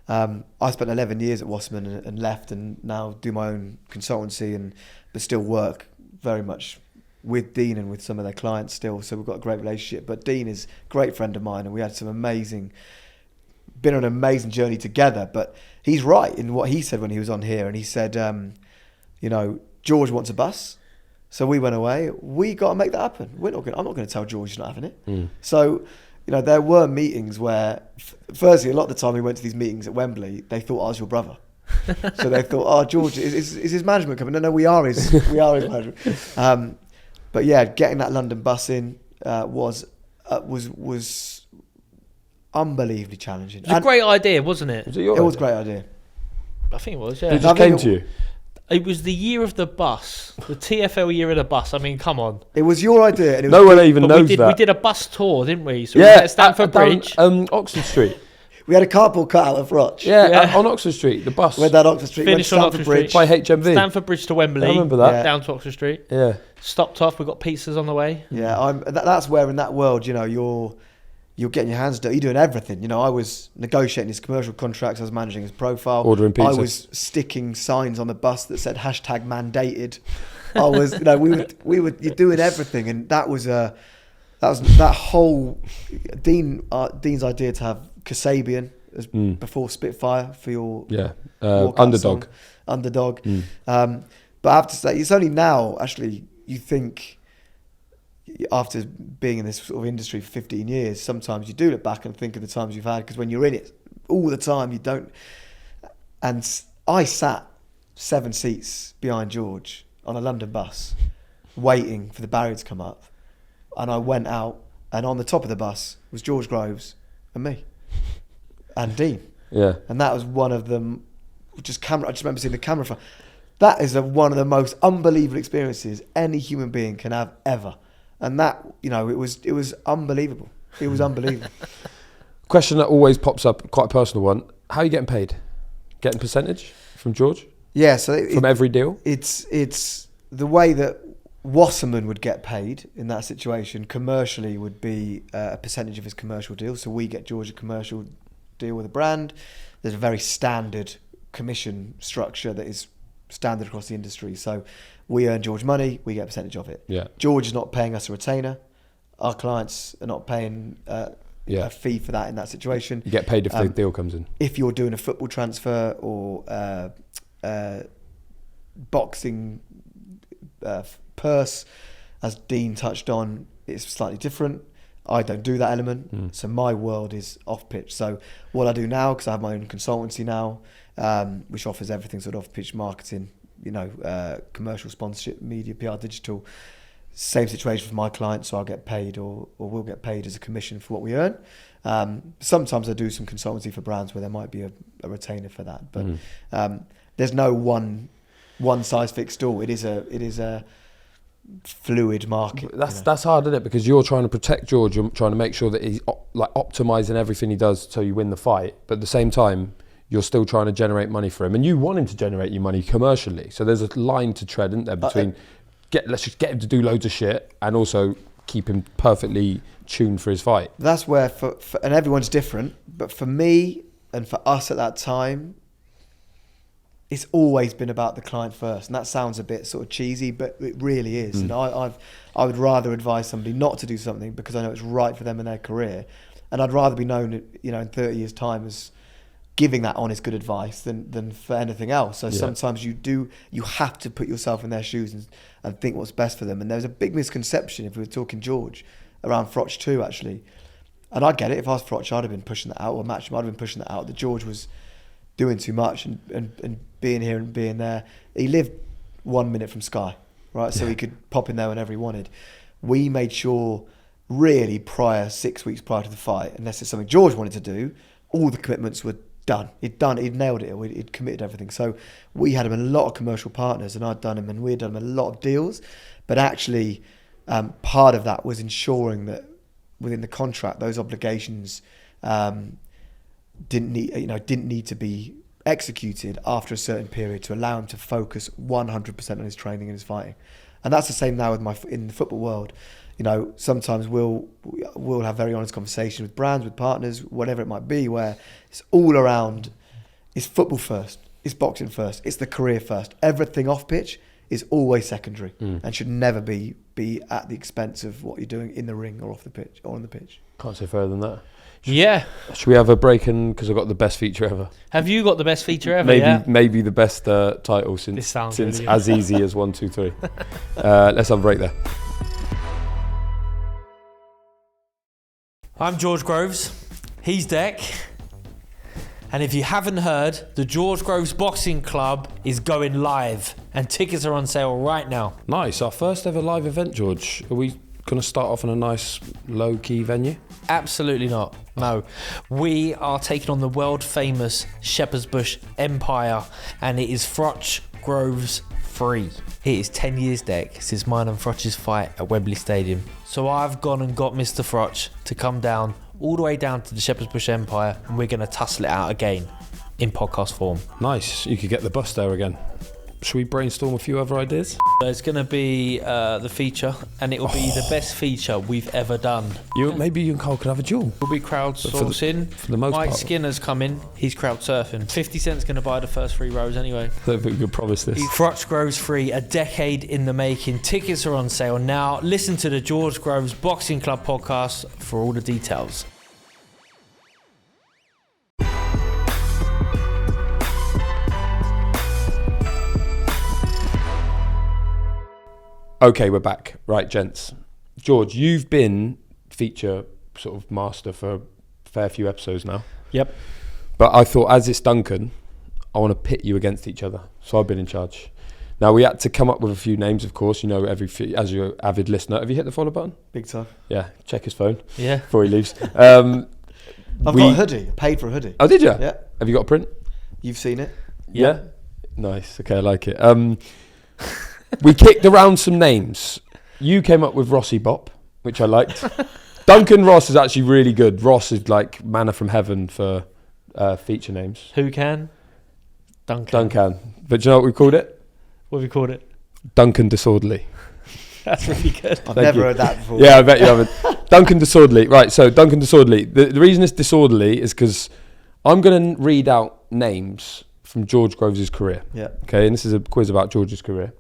I spent 11 years at Wasserman and left, and now do my own consultancy, but still work very much with Dean and with some of their clients still. So we've got a great relationship. But Dean is a great friend of mine, and we had been on an amazing journey together. But he's right in what he said when he was on here, and he said, you know, George wants a bus, so we went away. We got to make that happen. I'm not going to tell George he's not having it. So, you know, there were meetings where, firstly, a lot of the time we went to these meetings at Wembley, they thought I was your brother. So they thought, oh, George, is his management coming? No, we are his management. But yeah, getting that London bus in was unbelievably challenging. It was a great idea, wasn't it? Was it your It was a idea? great idea. I think it was, yeah. It just came to you. It was the year of the bus, the TFL year of the bus. I mean, come on. It was your idea. And it was No one even knows that. We did a bus tour, didn't we? So Yeah, we were at Stamford Bridge. Oxford Street. We had a cardboard cutout of Roch. Yeah, on Oxford Street, the bus. Went down Oxford Street, Finished went on to Oxford Stamford Bridge. By HMV. Stamford Bridge to Wembley. I remember that. Yeah. Down to Oxford Street. Yeah. Stopped off. We got pizzas on the way. Yeah, that's where in that world, you know, you're getting your hands dirty. You're doing everything. You know, I was negotiating his commercial contracts. I was managing his profile. Ordering pizza. I was sticking signs on the bus that said #mandated. I was, you know, you're doing everything, and that whole Dean's idea to have Kasabian as before Spitfire for your underdog. But I have to say, it's only now actually you think, after being in this sort of industry for 15 years, sometimes you do look back and think of the times you've had, because when you're in it all the time, you don't. And I sat 7 seats behind George on a London bus, waiting for the barrier to come up, and I went out, and on the top of the bus was George Groves and me and Dean. Yeah. And that was one of them. I just remember seeing the camera front. That is one of the most unbelievable experiences any human being can have ever. And that, you know, it was unbelievable. It was unbelievable. Question that always pops up, quite a personal one. How are you getting paid? Getting percentage from George? Yeah, so from every deal? It's the way that Wasserman would get paid in that situation commercially would be a percentage of his commercial deal. So we get George a commercial deal with a brand. There's a very standard commission structure that is standard across the industry. So we earn George money, we get a percentage of it. Yeah. George is not paying us a retainer. Our clients are not paying a fee for that in that situation. You get paid if the deal comes in. If you're doing a football transfer or boxing purse, as Dean touched on, it's slightly different. I don't do that element, so my world is off pitch. So what I do now, because I have my own consultancy now, which offers everything sort of off pitch marketing, you know, commercial sponsorship, media, PR, digital. Same situation for my clients, so I'll get paid or we'll get paid as a commission for what we earn. Sometimes I do some consultancy for brands where there might be a retainer for that, but there's no one size fits all. It is a fluid market. That's hard, isn't it? Because you're trying to protect George, you're trying to make sure that he's optimizing everything he does so you win the fight, but at the same time you're still trying to generate money for him, and you want him to generate you money commercially. So there's a line to tread, isn't there, between let's just get him to do loads of shit and also keep him perfectly tuned for his fight. That's where for and everyone's different, but for me and for us at that time, it's always been about the client first, and that sounds a bit sort of cheesy, but it really is. And I would rather advise somebody not to do something because I know it's right for them in their career, and I'd rather be known, you know, in 30 years' time as giving that honest, good advice than for anything else. So sometimes you have to put yourself in their shoes and think what's best for them. And there's a big misconception, if we were talking George, around Froch too, actually. And I get it. If I was Froch, I'd have been pushing that out, or Matchroom, I'd have been pushing that out, that George was doing too much and being here and being there. He lived 1 minute from Sky, right? So he could pop in there whenever he wanted. We made sure really 6 weeks prior to the fight, unless it's something George wanted to do, all the commitments were done. He'd nailed it. He'd committed everything. So we had him in a lot of commercial partners, and I'd done him, and we'd done him a lot of deals. But actually, part of that was ensuring that within the contract, those obligations didn't need to be executed after a certain period to allow him to focus 100% on his training and his fighting. And that's the same now in the football world. You know, sometimes we'll have very honest conversations with brands, with partners, whatever it might be, where it's all around, it's football first, it's boxing first, it's the career first. Everything off pitch is always secondary and should never be at the expense of what you're doing in the ring or off the pitch or on the pitch. Can't say further than that. Should we have a break in, because I've got the best feature ever? Have you got the best feature ever? Maybe the best title since really As Easy as 1, 2, 3. Let's have a break there. I'm George Groves. He's Deck. And if you haven't heard, the George Groves Boxing Club is going live and tickets are on sale right now. Nice. Our first ever live event, George. Are we going to start off in a nice low-key venue? Absolutely not. No. We are taking on the world famous Shepherd's Bush Empire, and it is Froch Groves free. It is 10 years deck since mine and Froch's fight at Wembley Stadium. So I've gone and got Mr. Froch to come down all the way down to the Shepherd's Bush Empire, and we're going to tussle it out again in podcast form. Nice. You could get the bus there again. Should we brainstorm a few other ideas? It's going to be the feature, and it will be the best feature we've ever done. Maybe you and Cole could have a duel. We'll be crowdsourcing. For the most Mike part. Skinner's coming. He's crowd surfing. 50 Cent's going to buy the first 3 rows anyway. I don't think we could promise this. Froch Groves free, a decade in the making. Tickets are on sale now. Listen to the George Groves Boxing Club podcast for all the details. Okay, we're back. Right, gents. George, you've been feature sort of master for a fair few episodes now. Yep. But I thought, as it's Duncan, I want to pit you against each other. So I've been in charge. Now, we had to come up with a few names, of course. You know, as you're an avid listener. Have you hit the follow button? Big time. Yeah, check his phone. Yeah. Before he leaves. I've got a hoodie. I paid for a hoodie. Oh, did you? Yeah. Have you got a print? You've seen it? Yeah. Nice. Okay, I like it. We kicked around some names. You came up with Rossi Bop, which I liked. Duncan Ross is actually really good. Ross is like manna from heaven for feature names. Who can? Duncan. But do you know what we called it? What have we called it? Duncan Disorderly. That's really good. I've never heard that before. Yeah, I bet you haven't. Duncan Disorderly. Right, so Duncan Disorderly. The reason it's disorderly is because I'm going to read out names from George Groves' career. Yeah. Okay, and this is a quiz about George's career.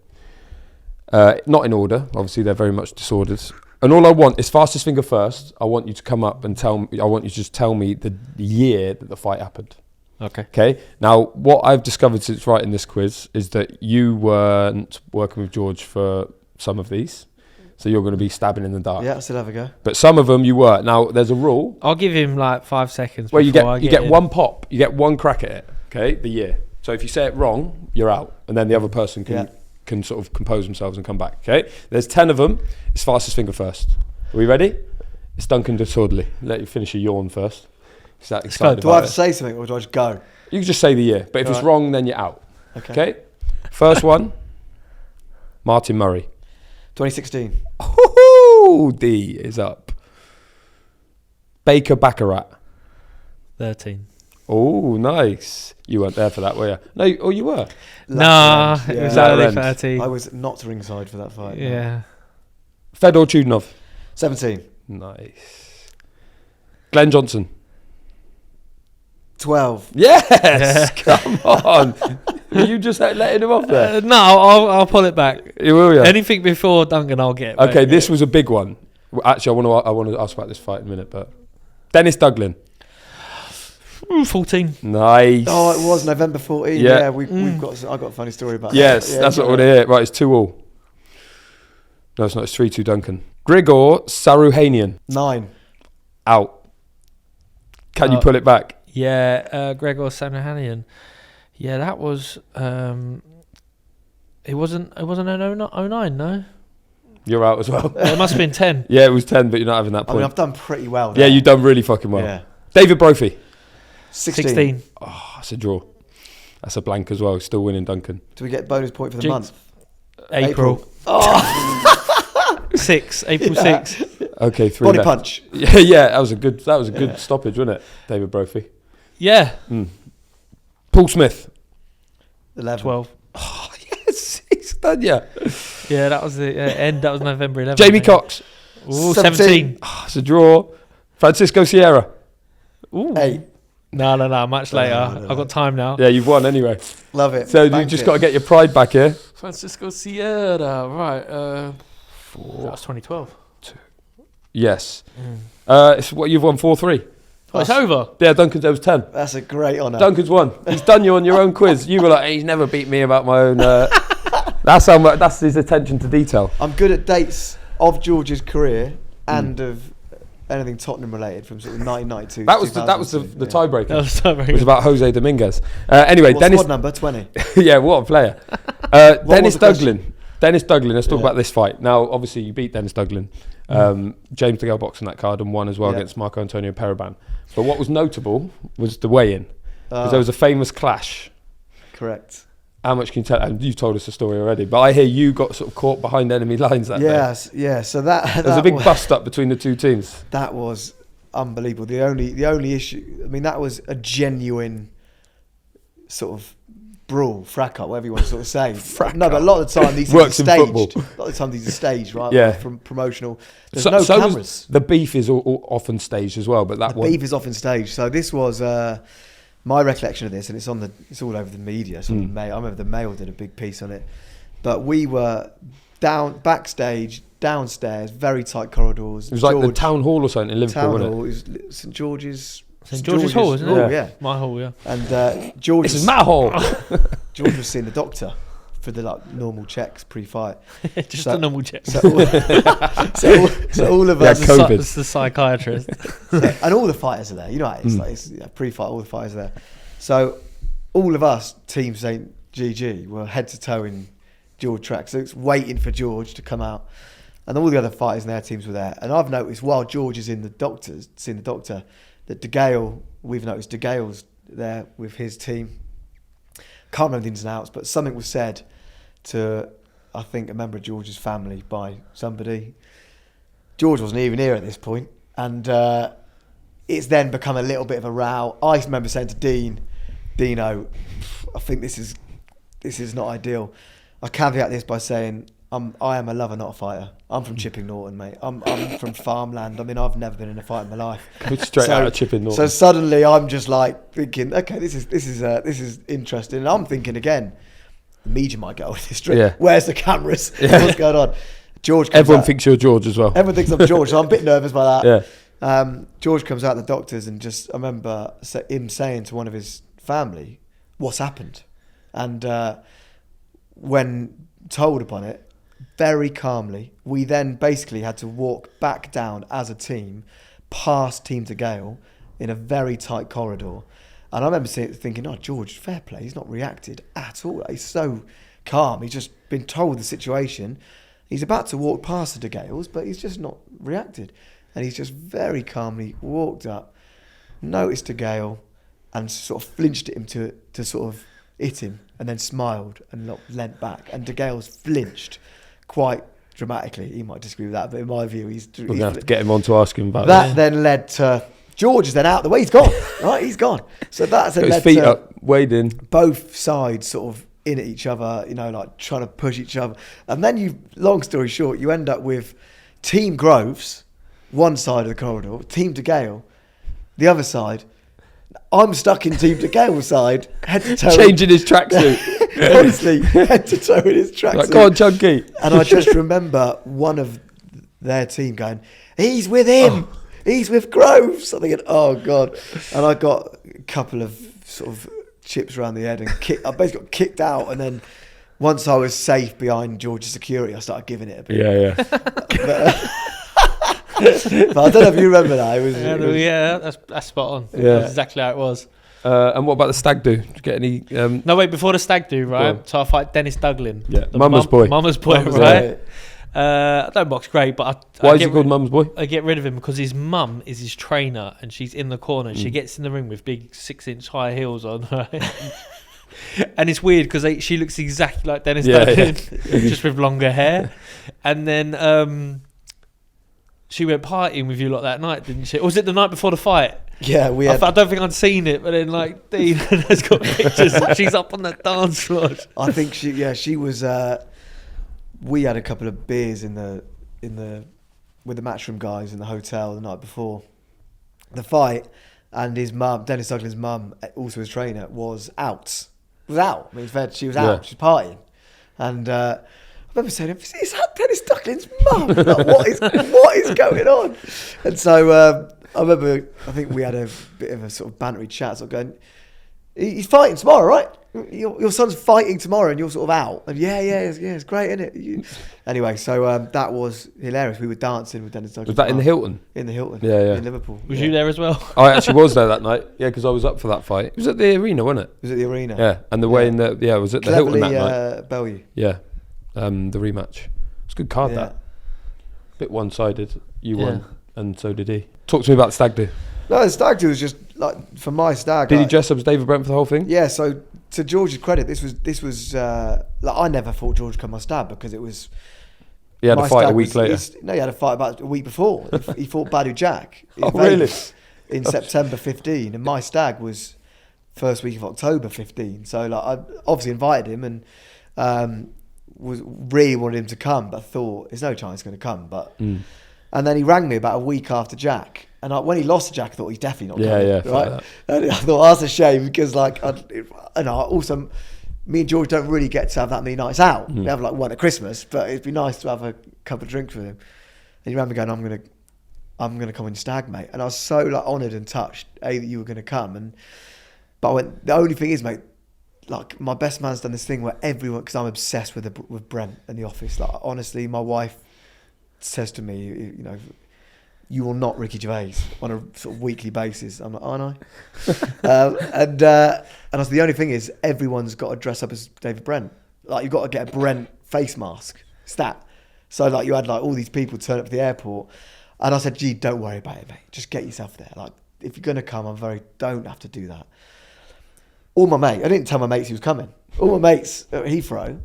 Not in order, obviously they're very much disordered. And all I want is fastest finger first. I want you to come up and tell me. I want you to just tell me the year that the fight happened. Okay. Now, what I've discovered since writing this quiz is that you weren't working with George for some of these, so you're going to be stabbing in the dark. Yeah, I still have a go. But some of them you were. Now, there's a rule. I'll give him like 5 seconds. Well, you get one pop. You get one crack at it. Okay, the year. So if you say it wrong, you're out, and then the other person can sort of compose themselves and come back. Okay, there's 10 of them. It's fastest finger first. Are we ready? It's Duncan Disorderly. Let you finish your yawn first. Is that excited? Do I have to say something or do I just go? You can just say the year, but if it's wrong, then you're out. Okay. First one, Martin Murray. 2016. Ooh, D is up. Baker Baccarat. 13. Oh, nice. You weren't there for that, were you? No, oh, you were? Nah, it was early 30. I was not ringside for that fight. Yeah. Fedor Chudinov. 17. Nice. Glenn Johnson. 12. Yes! Come on. Were you just letting him off there? No, I'll pull it back. You will, yeah. Anything before Duncan, I'll get. Okay, this was a big one. Actually, I want to ask about this fight in a minute, but Dennis Duglin. 14. Nice. Oh, it was November 14. Yeah, we've got. I got a funny story about that. Yes, that's what I want to hear. Right, it's 2-2. No, it's not. It's 3-2 Duncan. Grigor Saruhanian. 9. Out. Can you pull it back? Yeah, Gregor Saruhanian. Yeah, that was. It wasn't an 09, no. You're out as well. It must have been 10. Yeah, it was 10, but you're not having that point. I mean, I've done pretty well there. Yeah, you've done really fucking well. Yeah. David Brophy. 16. Oh, that's a draw. That's a blank as well. Still winning, Duncan. Do we get bonus point for the month? April. Oh. 6. April 6. Okay, 3 Body left. punch. Yeah, that was a good stoppage, wasn't it? David Brophy. Yeah. Paul Smith. 11. 12. Oh, yes, he's done, yeah. Yeah, that was the end. That was November 11th. Jamie Cox. Ooh, 17. Oh, it's a draw. Francisco Sierra. Ooh. 8. No, much later. I've got time now. Yeah, you've won anyway. Love it. So you've just got to get your pride back here. Francisco Sierra, right. That was 2012. Yes. It's what you've won 4-3. Oh, it's over. Yeah, Duncan's was 10. That's a great honour. Duncan's won. He's done you on your own quiz. You were like, hey, he's never beat me about my own. That's his attention to detail. I'm good at dates of George's career and of anything Tottenham related from sort of 1992. That was the tiebreaker. That was the tiebreaker. It was about Jose Dominguez. Anyway, What's Dennis. squad number 20. Yeah, what a player. Dennis Douglin. Dennis Douglin. Let's talk about this fight. Now, obviously, you beat Dennis Douglin. James DeGale boxed in that card and won as well against Marco Antonio Periban. But what was notable was the weigh-in, because there was a famous clash. Correct. How much can you tell? And you've told us the story already, but I hear you got sort of caught behind enemy lines that day. Yeah. So there was a big bust up between the two teams. That was unbelievable. The only issue, I mean, that was a genuine sort of brawl, fracas, whatever you want to sort of say. No, but a lot of the time these things are staged. A lot of the time these are staged, right? Yeah. From promotional. There's no cameras. The beef is often staged as well, but the beef is often staged. So this was my recollection of this, and it's all over the media. So I remember the Mail did a big piece on it. But we were backstage, downstairs, very tight corridors. It was like the town hall or something in Liverpool, wasn't it? It was St George's. St George's Hall, isn't it? Yeah. My hall, yeah. And George. This is my hall. George was seeing the doctor for the normal checks pre-fight. Just the normal checks. So all of us. It's the psychiatrist. And all the fighters are there. You know, it's pre-fight. All the fighters are there. So all of us, Team St GG, were head to toe in George track. So it's waiting for George to come out, and all the other fighters and their teams were there. And I've noticed while George is seeing the doctor, that we've noticed DeGale's there with his team. Can't remember the ins and outs, but something was said to, I think, a member of George's family by somebody. George wasn't even here at this point, and it's then become a little bit of a row. I remember saying to Dino, I think this is not ideal. I caveat this by saying, I am a lover, not a fighter. I'm from Chipping Norton, mate. I'm from farmland. I mean, I've never been in a fight in my life. Straight out of Chipping Norton. So suddenly, I'm just like thinking, okay, this is interesting. And I'm thinking again, the media might get on this trip. Yeah. Where's the cameras? Yeah. What's going on? George. Everyone thinks you're George as well. Everyone thinks I'm George, so I'm a bit nervous by that. Yeah. George comes out the doctors, and I remember him saying to one of his family, "What's happened?" And when told upon it, very calmly, we then basically had to walk back down as a team, past Team DeGale, in a very tight corridor. And I remember thinking, oh, George, fair play, he's not reacted at all. He's so calm. He's just been told the situation. He's about to walk past the DeGales, but he's just not reacted. And he's just very calmly walked up, noticed DeGale, and sort of flinched at him to sort of hit him, and then smiled and leant back. And DeGale's flinched quite dramatically. He might disagree with that, but in my view, he's going to have to get him on to ask him about that. Then led to George is then out the way. He's gone. Right, he's gone. So that's got his feet up, weighed in. Both sides sort of in at each other, like trying to push each other. And then long story short, you end up with Team Groves, one side of the corridor, Team DeGale, the other side. I'm stuck in Team DeGale's side, head to toe. Changing his tracksuit. Honestly, head to toe in his tracksuit. Like, go on, Chunky. And I just remember one of their team going, he's with him. Oh. He's with Groves. I'm thinking, oh, God. And I got a couple of sort of chips around the head and I basically got kicked out. And then once I was safe behind George's security, I started giving it a bit. Yeah. But I don't know if you remember that. It was that's spot on. Yeah. That's exactly how it was. And what about the stag do? Did you get any? No, wait, before the stag do, right? So I fight Dennis Douglin. Yeah, Mama's boy. Mama's boy, right? I don't box great, but why is he called Mum's boy? I get rid of him because his mum is his trainer, and she's in the corner. She gets in the ring with big 6-inch high heels on, right? And it's weird because she looks exactly like Dennis Douglin, just with longer hair. And then she went partying with you lot that night, didn't she? Or was it the night before the fight? Yeah, we had... I don't think I'd seen it, but then Dean has got pictures. She's up on the dance floor. I think she was. We had a couple of beers with the Matchroom guys in the hotel the night before the fight, and his mum, Dennis Douglin's mum, also his trainer, was out. I mean, she was out. She was partying, and I remember saying, "Is that Dennis Douglin's mum? Like, what is going on?" And so I remember, I think we had a bit of a sort of bantery chat, sort of going, "He's fighting tomorrow, right? your son's fighting tomorrow and you're sort of out. And it's great, isn't it? Anyway, so that was hilarious. We were dancing with Dennis Douglas. Was that in the Hilton? In the Hilton. Yeah. In Liverpool. Was you there as well? I actually was there that night. Yeah, because I was up for that fight. It was at the arena, wasn't it? It was at the arena. Yeah, and the way in the was at the Hilton that night. Bellevue. Yeah, the rematch. It's a good card that. Bit one-sided. You won, and so did he. Talk to me about the stag do. No, the stag do was just like for my stag. Did he dress up as David Brent for the whole thing? Yeah. So to George's credit, this was like I never thought George would come my stag because it was. He had a fight a week later. He had a fight about a week before. He fought Badu Jack. Really? In September 15, and my stag was first week of October 15. So like I obviously invited him and was really wanted him to come, but I thought there's no chance he's going to come. But and then he rang me about a week after Jack. And when he lost to Jack, I thought he's definitely not coming. Yeah, right? And I thought that's a shame because, like, also, me and George don't really get to have that many nights out. We have like one at Christmas, but it'd be nice to have a couple of drinks with him. And he rang me going, "I'm gonna come on your stag, mate." And I was so like honoured and touched that you were gonna come. But I went. The only thing is, mate, like my best man's done this thing where everyone, because I'm obsessed with Brent in the office. Like honestly, my wife says to me, you know, you will not Ricky Gervais on a sort of weekly basis. I'm like, aren't I? And that's the only thing is everyone's got to dress up as David Brent. Like you've got to get a Brent face mask stat. So like you had like all these people turn up to the airport, and I said, "Gee, don't worry about it, mate. Just get yourself there. Like if you're gonna come, don't have to do that." All my mates, I didn't tell my mates he was coming. All my mates at Heathrow,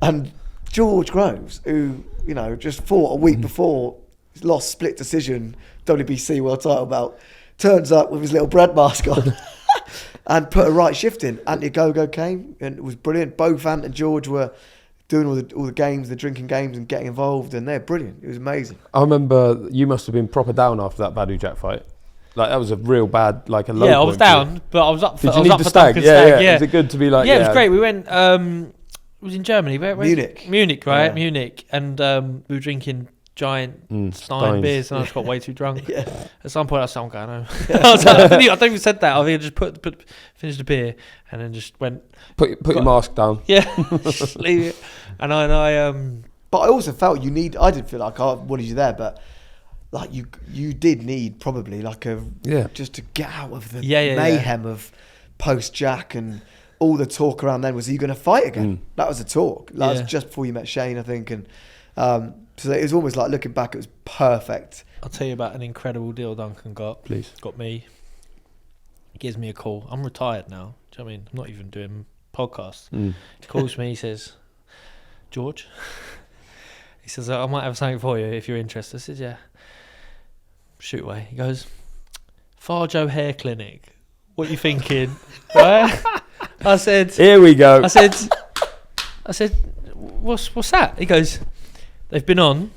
and George Groves, who you know just fought a week before. Lost split decision WBC world title belt, turns up with his little bread mask on and put a right shift in. Anti-Go-Go came and it was brilliant. Both Ant and George were doing all the games, the drinking games and getting involved, and they're brilliant. It was amazing. I remember you must have been proper down after that Badu Jack fight. Like that was a real bad, like a low point. Yeah, I was down, but I was up for Did you need the stag? Yeah. Was it good to be like? Yeah, it was great. We went. It was in Germany. Where? Munich, right? Yeah. Munich, and we were drinking giant Stein beers, and I just got way too drunk. At some point, I said, "I'm going home." I don't even said that. I think I just finished the beer and then just went. Put your mask down. Yeah, just leave it. And I But I also felt I did feel like I wanted you there, but like you did need probably like just to get out of the mayhem of post Jack and all the talk around then. Was he going to fight again? That was the talk. That was just before you met Shane, I think, and. So it was almost like looking back, it was perfect. I'll tell you about an incredible deal Duncan got. Please. Got me. He gives me a call. I'm retired now. Do you know what I mean? I'm not even doing podcasts. He calls me. He says, "George," he says, "I might have something for you if you're interested." I said, "Yeah." Shoot away. He goes, "Farjo Hair Clinic. What are you thinking?" Right? I said, "Here we go." I said, "What's that?" He goes, "They've been on.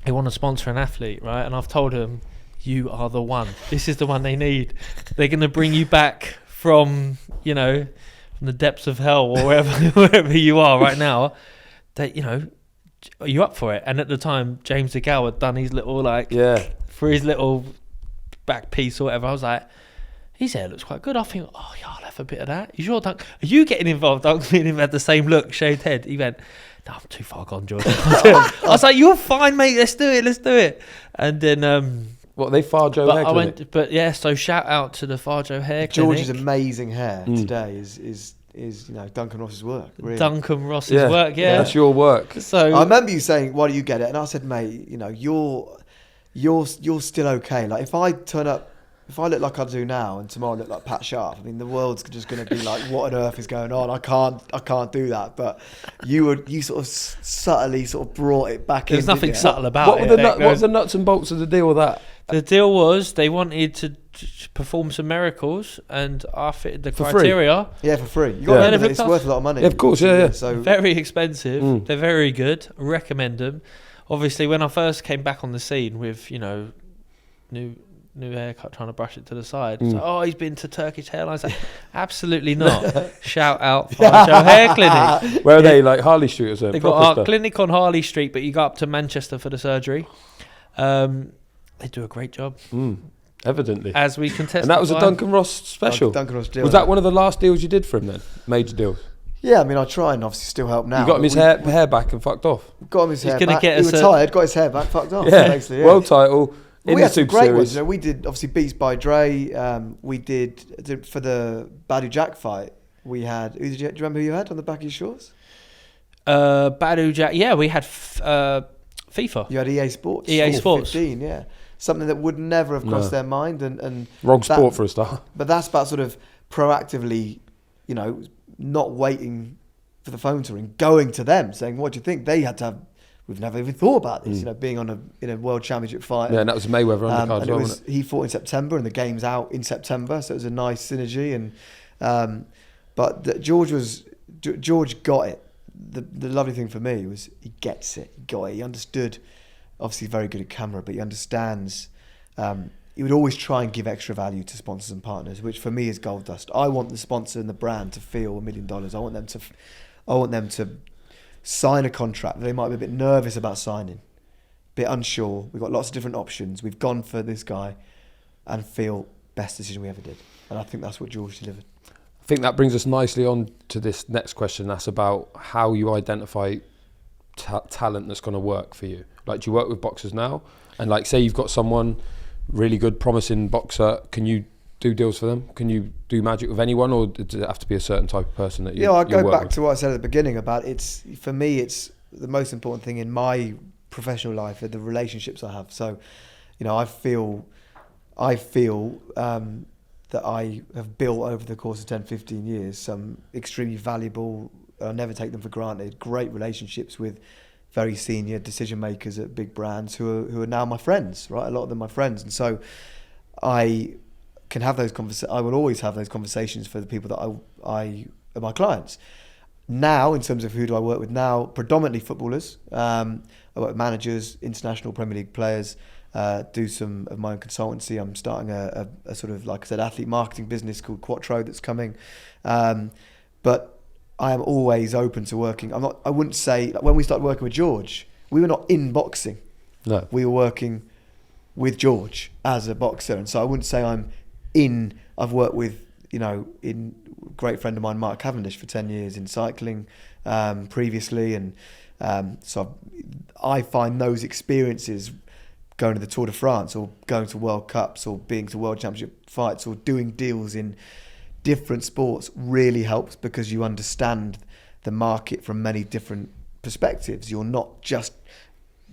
They want to sponsor an athlete, right? And I've told them, you are the one. This is the one they need. They're going to bring you back from, from the depths of hell or wherever you are right now. That, are you up for it?" And at the time, James DeGale had done his little for his little back piece or whatever. I was like, his hair looks quite good. I think, oh yeah, I'll have a bit of that. You sure, Dunk? Are you getting involved? Dunk and him had the same look, shaved head. He went, "No, I'm too far gone, George." I was like, "You're fine, mate. Let's do it." And then, they Farjo Hair Clinic? So shout out to the Farjo Hair Clinic. George's amazing hair today is Duncan Ross's work. Really. Duncan Ross's work, yeah. That's your work. So I remember you saying, "Why do you get it?" And I said, "Mate, you're still okay. Like if I turn up." If I look like I do now and tomorrow I look like Pat Sharp, I mean the world's just going to be like, what on earth is going on? I can't do that. But you sort of subtly sort of brought it back in. There's nothing subtle about it. What was the nuts and bolts of the deal with that? The deal was they wanted to perform some miracles, and I fitted the criteria. Free. Yeah, for free. You got to remember it's worth a lot of money. Yeah, of course, yeah. So very expensive. They're very good. I recommend them. Obviously, when I first came back on the scene with new haircut, trying to brush it to the side. It's like, oh, he's been to Turkish Airlines. Like, absolutely not. Shout out Farjo Hair Clinic. Where are they? Like Harley Street or something? They've got a clinic on Harley Street, but you go up to Manchester for the surgery. They do a great job. Evidently. As we can testify. And that was a Duncan Ross special. Duncan Ross deal. Was that one of the last deals you did for him then? Major deals? Yeah, I mean, I try and obviously still help now. You got him his hair back and fucked off? Got him his hair back. Get he retired, got his hair back, fucked off. Yeah, basically, yeah. world title in the Super great Series. ones. You know, we did, obviously, Beats by Dre. We did for the Badu Jack fight, we had... Do you remember who you had on the back of your shorts? Badu Jack. Yeah, we had FIFA. You had EA Sports. EA Sports. 15, yeah. Something that would never have crossed their mind. And wrong sport for a start. But that's about sort of proactively, you know, not waiting for the phone to ring, going to them, saying, what do you think? They had to have... We've never even thought about this, you know, being in a world championship fight. Yeah, and that was Mayweather undercard as well, wasn't it? He fought in September, and the game's out in September, so it was a nice synergy. And but George got it. The lovely thing for me was he gets it. He got it. He understood. Obviously, very good at camera, but he understands. He would always try and give extra value to sponsors and partners, which for me is gold dust. I want the sponsor and the brand to feel $1 million. I want them to sign a contract that they might be a bit nervous about signing, a bit unsure. We've got lots of different options. We've gone for this guy, and feel best decision we ever did. And I think that's what George delivered. I think that brings us nicely on to this next question. That's about how you identify talent that's going to work for you. Like, do you work with boxers now? And like, say you've got someone really good, promising boxer, can you do deals for them? Can you do magic with anyone, or does it have to be a certain type of person that you? Yeah, I go back to what I said at the beginning about for me, it's the most important thing in my professional life are the relationships I have. So, you know, I feel that I have built over the course of 10, 15 years some extremely valuable, I'll never take them for granted, great relationships with very senior decision makers at big brands who are now my friends, right? A lot of them are my friends. And so I can have those I will always have those conversations for the people that I are my clients. Now, in terms of who do I work with now, predominantly footballers. I work with managers, international Premier League players, do some of my own consultancy. I'm starting a sort of, like I said, athlete marketing business called Quattro that's coming. But I am always open to working. I wouldn't say, like when we started working with George, we were not in boxing. No. We were working with George as a boxer. And so I wouldn't say I've worked with, you know, in a great friend of mine, Mark Cavendish, for 10 years in cycling previously. And so I find those experiences, going to the Tour de France or going to World Cups or being to World Championship fights or doing deals in different sports, really helps, because you understand the market from many different perspectives. You're not just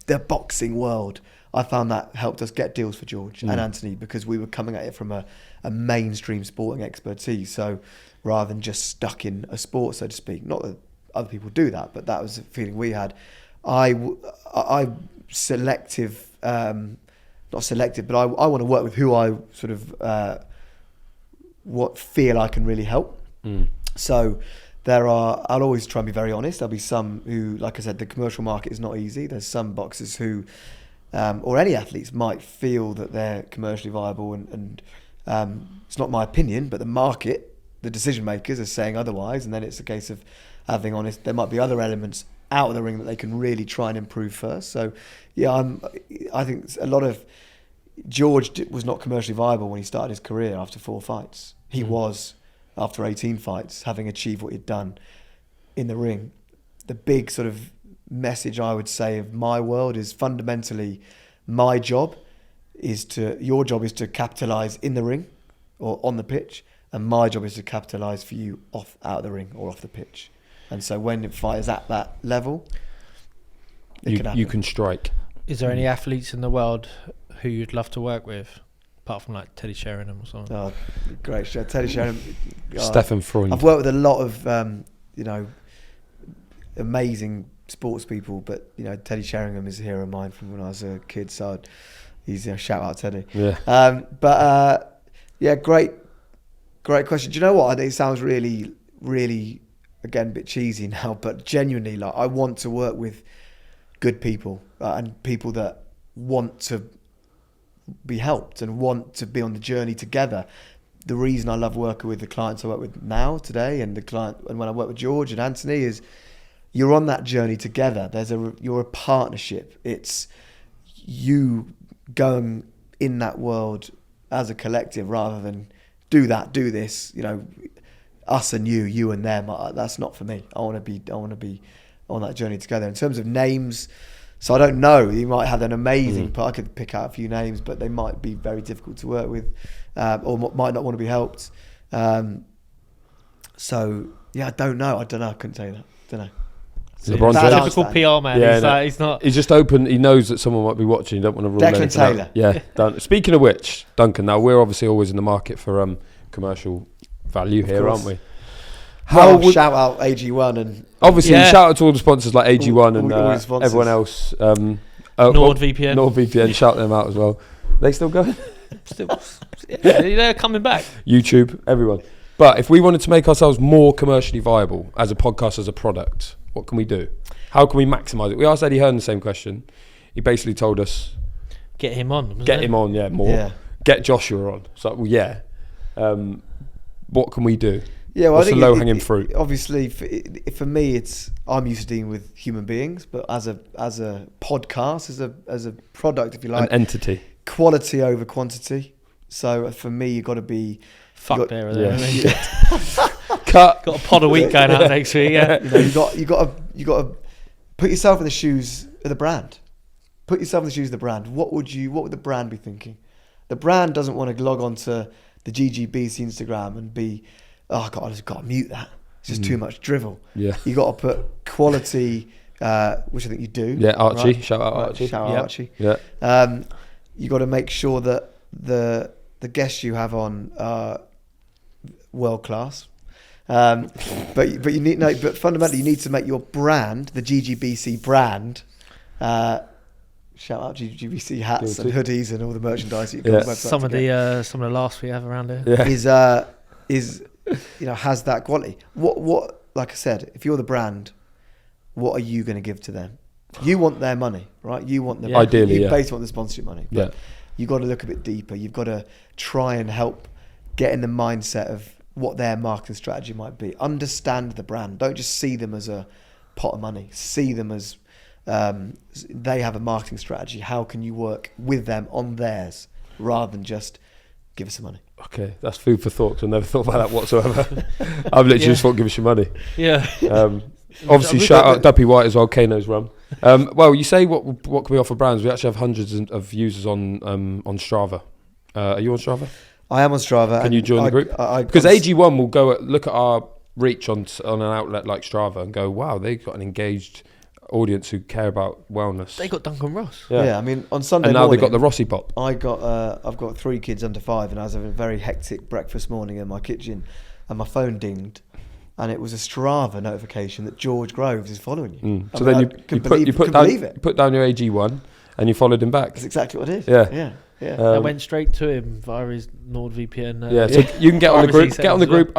the boxing world. I found that helped us get deals for George and Anthony, because we were coming at it from a mainstream sporting expertise. So rather than just stuck in a sport, so to speak, not that other people do that, but that was the feeling we had. Selective, not selective, but I want to work with who I sort of feel I can really help. So I'll always try and be very honest. There'll be some who, like I said, the commercial market is not easy. There's some boxers who, or any athletes, might feel that they're commercially viable, and it's not my opinion, but the market, the decision makers, are saying otherwise, and then it's a case of having honest. There might be other elements out of the ring that they can really try and improve first. So yeah, I think a lot of George was not commercially viable when he started his career after 4 fights. He was, after 18 fights, having achieved what he'd done in the ring. The big sort of message I would say of my world is fundamentally your job is to capitalise in the ring or on the pitch, and my job is to capitalise for you out of the ring or off the pitch. And so when the fight is at that level, you can strike. Is there any athletes in the world who you'd love to work with, apart from like Teddy Sheringham or something? Oh, great. Teddy Sheringham. Stefan Freund. I've worked with a lot of, amazing sports people, but, Teddy Sheringham is a hero of mine from when I was a kid. So he's, shout out Teddy. Yeah. Great question. Do you know what? I think it sounds really, really, again, a bit cheesy now, but genuinely, like, I want to work with good people and people that want to be helped and want to be on the journey together. The reason I love working with the clients I work with now, today, and when I work with George and Anthony, is you're on that journey together. You're a partnership. It's you going in that world as a collective rather than do this, us and you and them. That's not for me. I want to be on that journey together. In terms of names, so I don't know. You might have an amazing. I could pick out a few names, but they might be very difficult to work with, or might not want to be helped. So yeah, I don't know. I couldn't tell you that. Don't know. Typical PR man. Yeah, he's not. He's just open. He knows that someone might be watching. You don't want to rule Declan Taylor. Out. Yeah. Speaking of which, Duncan. Now we're obviously always in the market for commercial value here, aren't we? Shout out AG1 and obviously shout out to all the sponsors like AG1 and everyone else. NordVPN. Shout them out as well. Are they still going? They're coming back. YouTube, everyone. But if we wanted to make ourselves more commercially viable as a podcast, as a product, what can we do? How can we maximise it? We asked Eddie Hearn the same question. He basically told us, get him on. More. Yeah. Get Joshua on. So, what can we do? Yeah, well, what's the low-hanging fruit? Obviously, for me, I'm used to dealing with human beings, but as a podcast, as a product, if you like, an entity, quality over quantity. So for me, you've got to be cut. Got a pod a week going out next week. Yeah, you got to put yourself in the shoes of the brand. Put yourself in the shoes of the brand. What would the brand be thinking? The brand doesn't want to log on to the GGBC Instagram and be, oh God, I just got to mute that. It's just too much drivel. Yeah, you got to put quality, which I think you do. Yeah, Archie, right? Shout out Archie. Shout out Archie. Yeah. You got to make sure that the guests you have on are world class. But you need but fundamentally you need to make your brand, the GGBC brand. Shout out GGBC hats and hoodies and all the merchandise you can on the website. Some of the laughs we have around here is has that quality. What like I said, if you're the brand, what are you going to give to them? You want their money, right? You want the ideally, you basically want the sponsorship money. But you've got to look a bit deeper. You've got to try and help get in the mindset of what their marketing strategy might be. Understand the brand. Don't just see them as a pot of money. See them as they have a marketing strategy. How can you work with them on theirs rather than just give us some money? Okay, that's food for thought. I never thought about that whatsoever. I've literally just thought, give us your money. Yeah. Obviously, shout out Duppy White as well. Kano's rum. Well, you say what can we offer brands? We actually have hundreds of users on Strava. Are you on Strava? I am on Strava. Can you join the group? Because AG1 will go look at our reach on an outlet like Strava and go, wow, they've got an engaged audience who care about wellness. They got Duncan Ross. Yeah, I mean on Sunday and now morning, they got the Rossi Pop. I've got 3 kids under 5, and I was having a very hectic breakfast morning in my kitchen, and my phone dinged, and it was a Strava notification that George Groves is following you. So then you put down your AG1 and you followed him back. That's exactly what I did. Yeah. I went straight to him via his NordVPN. So you can get on the group. Get on the group.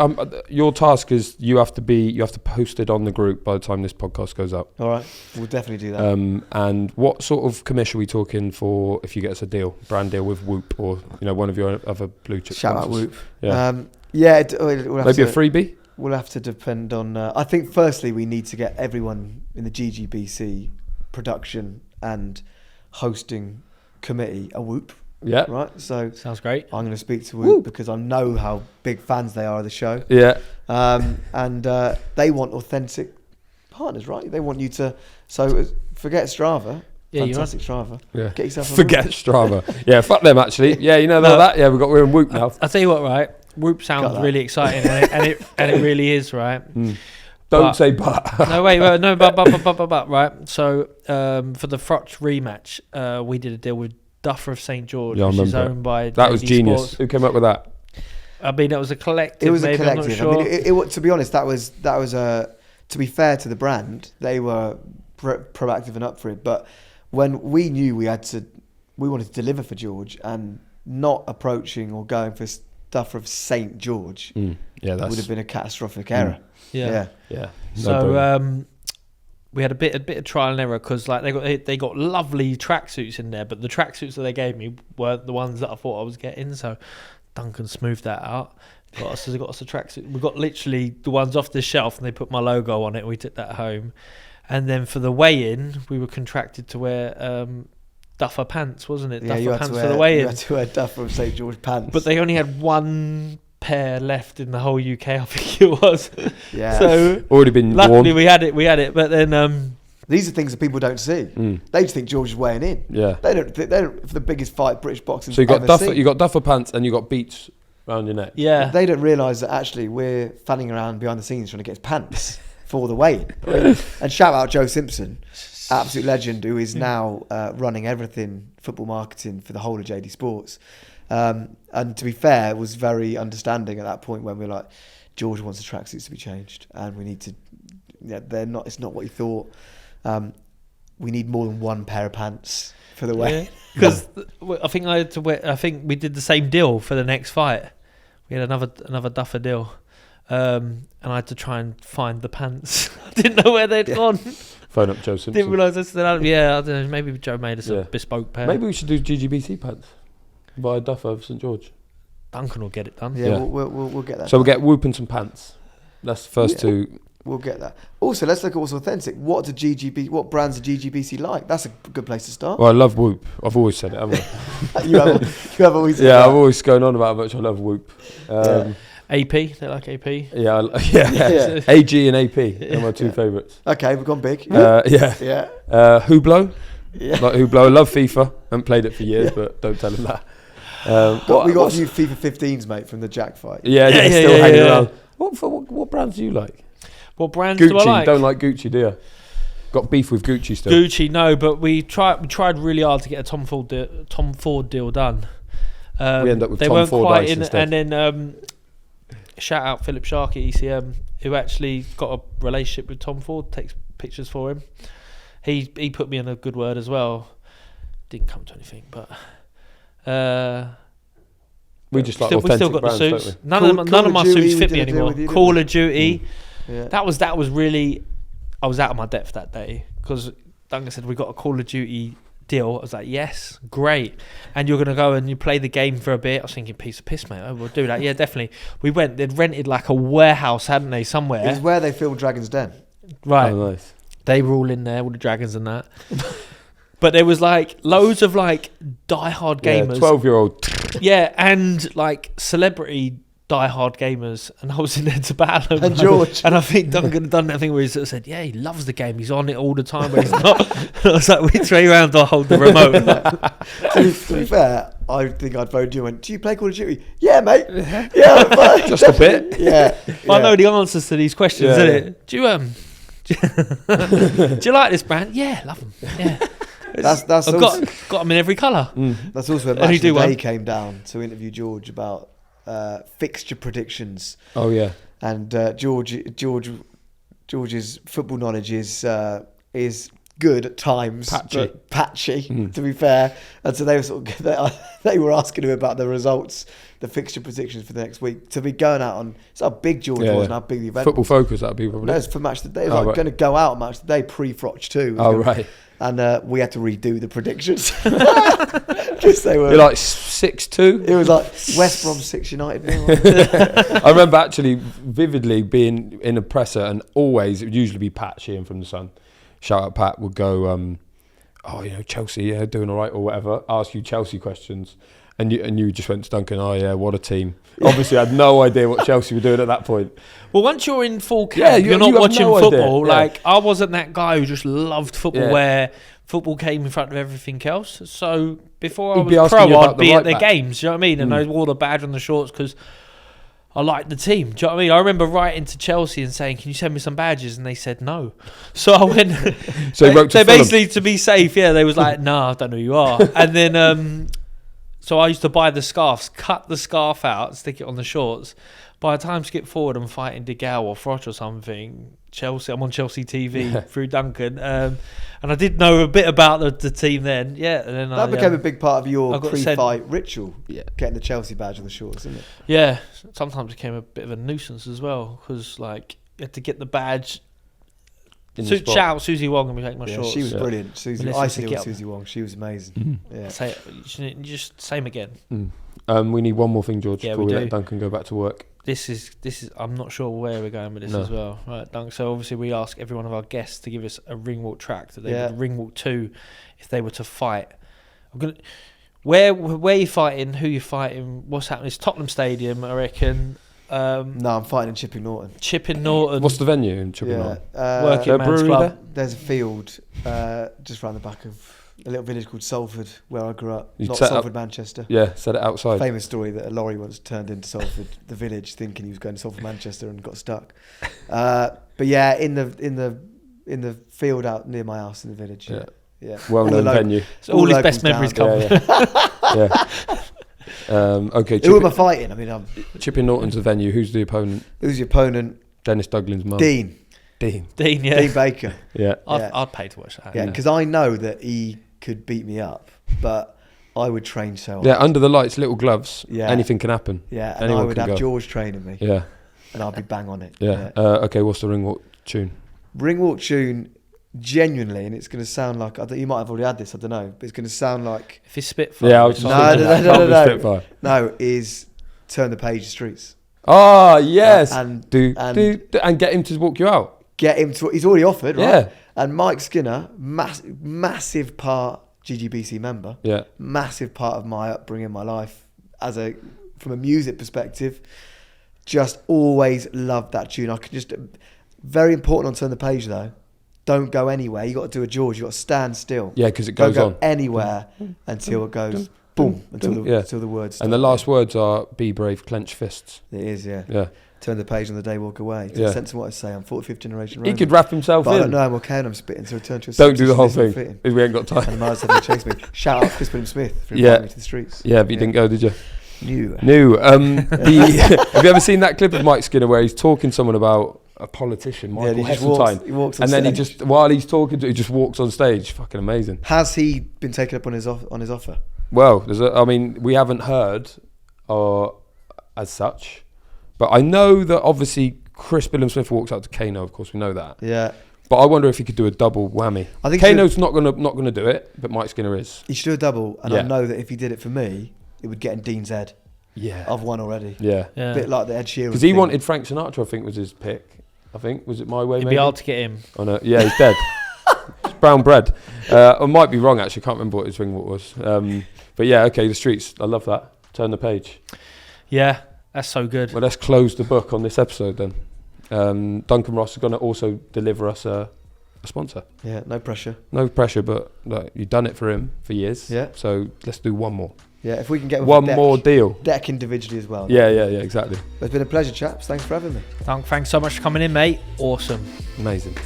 Your task is you have to post it on the group by the time this podcast goes up. All right, we'll definitely do that. And what sort of commission are we talking for if you get us a brand deal with Whoop or one of your other blue chip Shout sponsors? out Whoop. We'll maybe a freebie. We'll have to depend on. I think firstly we need to get everyone in the GGBC production and hosting committee a Whoop. Yeah. Right. So sounds great. I'm going to speak to Whoop because I know how big fans they are of the show. Yeah. And they want authentic partners, right? They want you to. So forget Strava. Yeah, fantastic Strava. Yeah. Get yourself. Forget Strava. Yeah. Fuck them actually. Yeah. You know that. Yeah. We're in Whoop now. I'll tell you what. Right. Whoop sounds really exciting, and it really is, right. Don't say but. No, wait, no, but, right. So, for the Frotch rematch, we did a deal with Duffer of St. George, which is owned by that was genius. Sports. Who came up with that? I mean, it was a collective. It was a collective. I'm not sure. I mean, to be honest, that was to be fair to the brand, they were proactive and up for it. But when we knew we wanted to deliver for George and not approaching or going for Duffer of St. George, would have been a catastrophic error. Yeah. So we had a bit of trial and error because they got lovely tracksuits in there, but the tracksuits that they gave me weren't the ones that I thought I was getting. So Duncan smoothed that out. Got us a tracksuit. We got literally the ones off the shelf, and they put my logo on it. We took that home, and then for the weigh-in, we were contracted to wear duffer pants, wasn't it? Yeah, Duffer pants for the weigh-in. You had to wear duffer of St George pants. But they only had one pair left in the whole UK, I think it was. Yeah. So already been luckily worn. we had it. But then these are things that people don't see. They just think George is weighing in. Yeah. They don't for the biggest fight British boxing. So you got duffer pants and you got beats around your neck. Yeah. They don't realise that actually we're fanning around behind the scenes trying to get his pants for the weigh-in. And shout out Joe Simpson, absolute legend, who is now running everything football marketing for the whole of JD Sports. And to be fair, was very understanding at that point when we were like, George wants the tracksuits to be changed, and we need to. Yeah, they're not. It's not what he thought. We need more than one pair of pants for the weigh-in. Because I think I had to wear. I think we did the same deal for the next fight. We had another duffer deal, and I had to try and find the pants. I didn't know where they'd gone. Phone up Joe Simpson. Didn't realise I don't know. Maybe Joe made us a bespoke pair. Maybe we should do GGBC pants. Buy a duffer of St George. Duncan will get it done. Yeah. We'll get that. So we'll get Whoop and some pants. That's the first two. We'll get that. Also, let's look at what's authentic. What brands are GGBC like? That's a good place to start. Well, I love Whoop. I've always said it, haven't I? you have always said that. I've always going on about how much I love Whoop. AP, they like AP. Yeah. AG and AP. They're my two favourites. Okay, we've gone big. Yeah. Hublot. Yeah. Like Hublot. I love FIFA. Haven't played it for years, but don't tell him that. We got a few FIFA 15s, mate, from the Jack fight. Yeah, still hanging around. What brands do you like? What brands Gucci. do I like? Don't like Gucci, do you? Got beef with Gucci still? Gucci, no, but we tried really hard to get a Tom Ford deal done. We end up with they Tom weren't Ford quite ice in, instead. and then shout out Philip Shark at ECM, who actually got a relationship with Tom Ford, takes pictures for him. He put me in a good word as well. Didn't come to anything, but we just like we authentic still got brands, the suits. don't we? None of my Duty, suits fit me anymore. Call of Duty. Yeah. That was really. I was out of my depth that day because Duncan said we got a Call of Duty deal. I was like, yes, great. And you're gonna go and you play the game for a bit. I was thinking, piece of piss, mate. Oh, we'll do that. Yeah, definitely. We went. They'd rented like a warehouse, hadn't they, somewhere? It was where they filmed Dragon's Den. Right. Oh, nice. They were all in there, all the dragons and that. But there was like loads of like diehard gamers. 12-year-old. Yeah, and like celebrity diehard gamers. And I was in there to battle them. And George. And I think Duncan had done that thing where he sort of said, yeah, he loves the game. He's on it all the time, but he's not. And I was like, which way round do I hold the remote? To be fair, I think I'd vote you and went, do you play Call of Duty? Yeah, mate. Yeah, just a bit. Yeah. I know the answers to these questions, innit? Do you like this brand? Yeah, love them. Yeah. That's I've got them in every colour. That's also where Match of the Day came down to interview George about fixture predictions. Oh yeah. And George's football knowledge is good at times, but patchy. To be fair, and so they were they were asking him about the results, the fixture predictions for the next week. To be going out on, it's how big George was and how big the event. Football was. Focus, that'd be probably. No, it's for Match of the Day. It was going to go out on Match of the Day pre-Froch too. Right. And we had to redo the predictions because they were. You're like 6-2. It was like West Brom 6 United. I remember actually vividly being in a presser, and always it would usually be Pat Sheehan from the Sun. Shout out Pat would go, Chelsea, doing all right or whatever. Ask you Chelsea questions, and you just went to Duncan. Oh yeah, what a team! Obviously, I had no idea what Chelsea were doing at that point. Well, once you're in full camp, you're not watching football. Yeah. Like I wasn't that guy who just loved football, where football came in front of everything else. So before I was pro, I'd be at their games. You know what I mean? And I wore the badge on the shorts because I liked the team. Do you know what I mean? I remember writing to Chelsea and saying, "Can you send me some badges?" And they said no. So I went. So he wrote to they basically, to be safe, they was like, "Nah, I don't know who you are." And then, so I used to buy the scarves, cut the scarf out, stick it on the shorts. By the time Skip Forward and fighting De Gaulle or Froch or something, I'm on Chelsea TV through Duncan, and I did know a bit about the team then. Yeah, and then that became a big part of your pre-fight ritual. Yeah, getting the Chelsea badge on the shorts, isn't it? Yeah, sometimes it became a bit of a nuisance as well because like you had to get the badge. Shout out Susie Wong and we take my shorts. She was brilliant. Susie, I still Susie Wong. She was amazing. Yeah, just same again. We need one more thing, George, before we let do. Duncan go back to work. This is. I'm not sure where we're going with this as well, right, Dunk? So obviously we ask every one of our guests to give us a ring walk track that they would ring walk to if they were to fight Where are you fighting? Who you fighting? What's happening? It's Tottenham Stadium, I reckon. No, I'm fighting in Chipping Norton. Chipping Norton. What's the venue in Chipping Norton? Working Man's Club. There's a field just around the back of a little village called Salford, where I grew up. You Not set Salford, up- Manchester. Yeah, set it outside. Famous story that a lorry once turned into Salford, the village, thinking he was going to Salford, Manchester, and got stuck. But yeah, in the field out near my house in the village. Yeah. Well-known venue. So all his best memories come. Yeah. Okay. Who am I fighting? I mean, Chipping Norton's the venue. Who's the opponent? who's your opponent? Dennis Duglin's mum. Dean. Dean, Dean Baker. Yeah. I'd pay to watch that. Yeah, because I know that he could beat me up, but I would train so hard. Yeah, under the lights, little gloves. Yeah. Anything can happen. Yeah, and Anyone I would can have go. George training me. Yeah. And I'll be bang on it. Yeah. Okay, what's the ring walk tune? Ring walk tune, genuinely, and it's going to sound like, you might have already had this, I don't know, but it's going to sound like... If it's Spitfire. Yeah, I was just No. Spitfire. No, is Turn the Page Streets. Oh, yes. And get him to walk you out. Get him to... He's already offered, right? Yeah. And Mike Skinner, massive part, GGBC member. Yeah. Massive part of my upbringing, my life, from a music perspective. Just always loved that tune. I could just... Very important on Turn the Page, though. Don't go anywhere. You got to do a George. You got to stand still. Yeah, because it goes Don't on. go anywhere until it goes boom, until the words stop. And the last words are, be brave, clench fists. It is, yeah. Yeah. Turn the page on the day, walk away. It's a sense of what I say. I'm 45th generation Roman. He could wrap himself but in. I don't know how okay I'm spitting, so return to a Don't do the whole sentence thing, fitting. if we ain't got time. And might as well chase me. Shout out Chris William Smith for inviting me to the streets. Yeah, but you didn't go, did you? No. Have you ever seen that clip of Mike Skinner where he's talking to someone about a politician, Michael Heseltine, he walks on and stage. then he just, while he's talking to, he just walks on stage. Fucking amazing. Has he been taken up on his offer? Well, we haven't heard as such, but I know that obviously Chris William Smith walks out to Kano. Of course, we know that. Yeah. But I wonder if he could do a double whammy. I think Kano's not gonna do it, but Mike Skinner is. He should do a double, and I know that if he did it for me, it would get in Dean's head. Yeah. I've won already. Yeah. A bit like the Ed Sheeran. Because he wanted Frank Sinatra, I think, was his pick. I think, was it My Way? It'd be hard to get him. Oh no, yeah, he's dead. It's brown bread. I might be wrong actually. Can't remember what his ring was. But yeah, okay, the streets. I love that. Turn the page. Yeah, that's so good. Well, let's close the book on this episode then. Duncan Ross is going to also deliver us a sponsor. Yeah, no pressure. No pressure, but look, you've done it for him for years. Yeah. So let's do one more. Yeah, if we can get one more deal. Deck individually as well. Yeah, exactly. It's been a pleasure, chaps. Thanks for having me. Thanks so much for coming in, mate. Awesome. Amazing.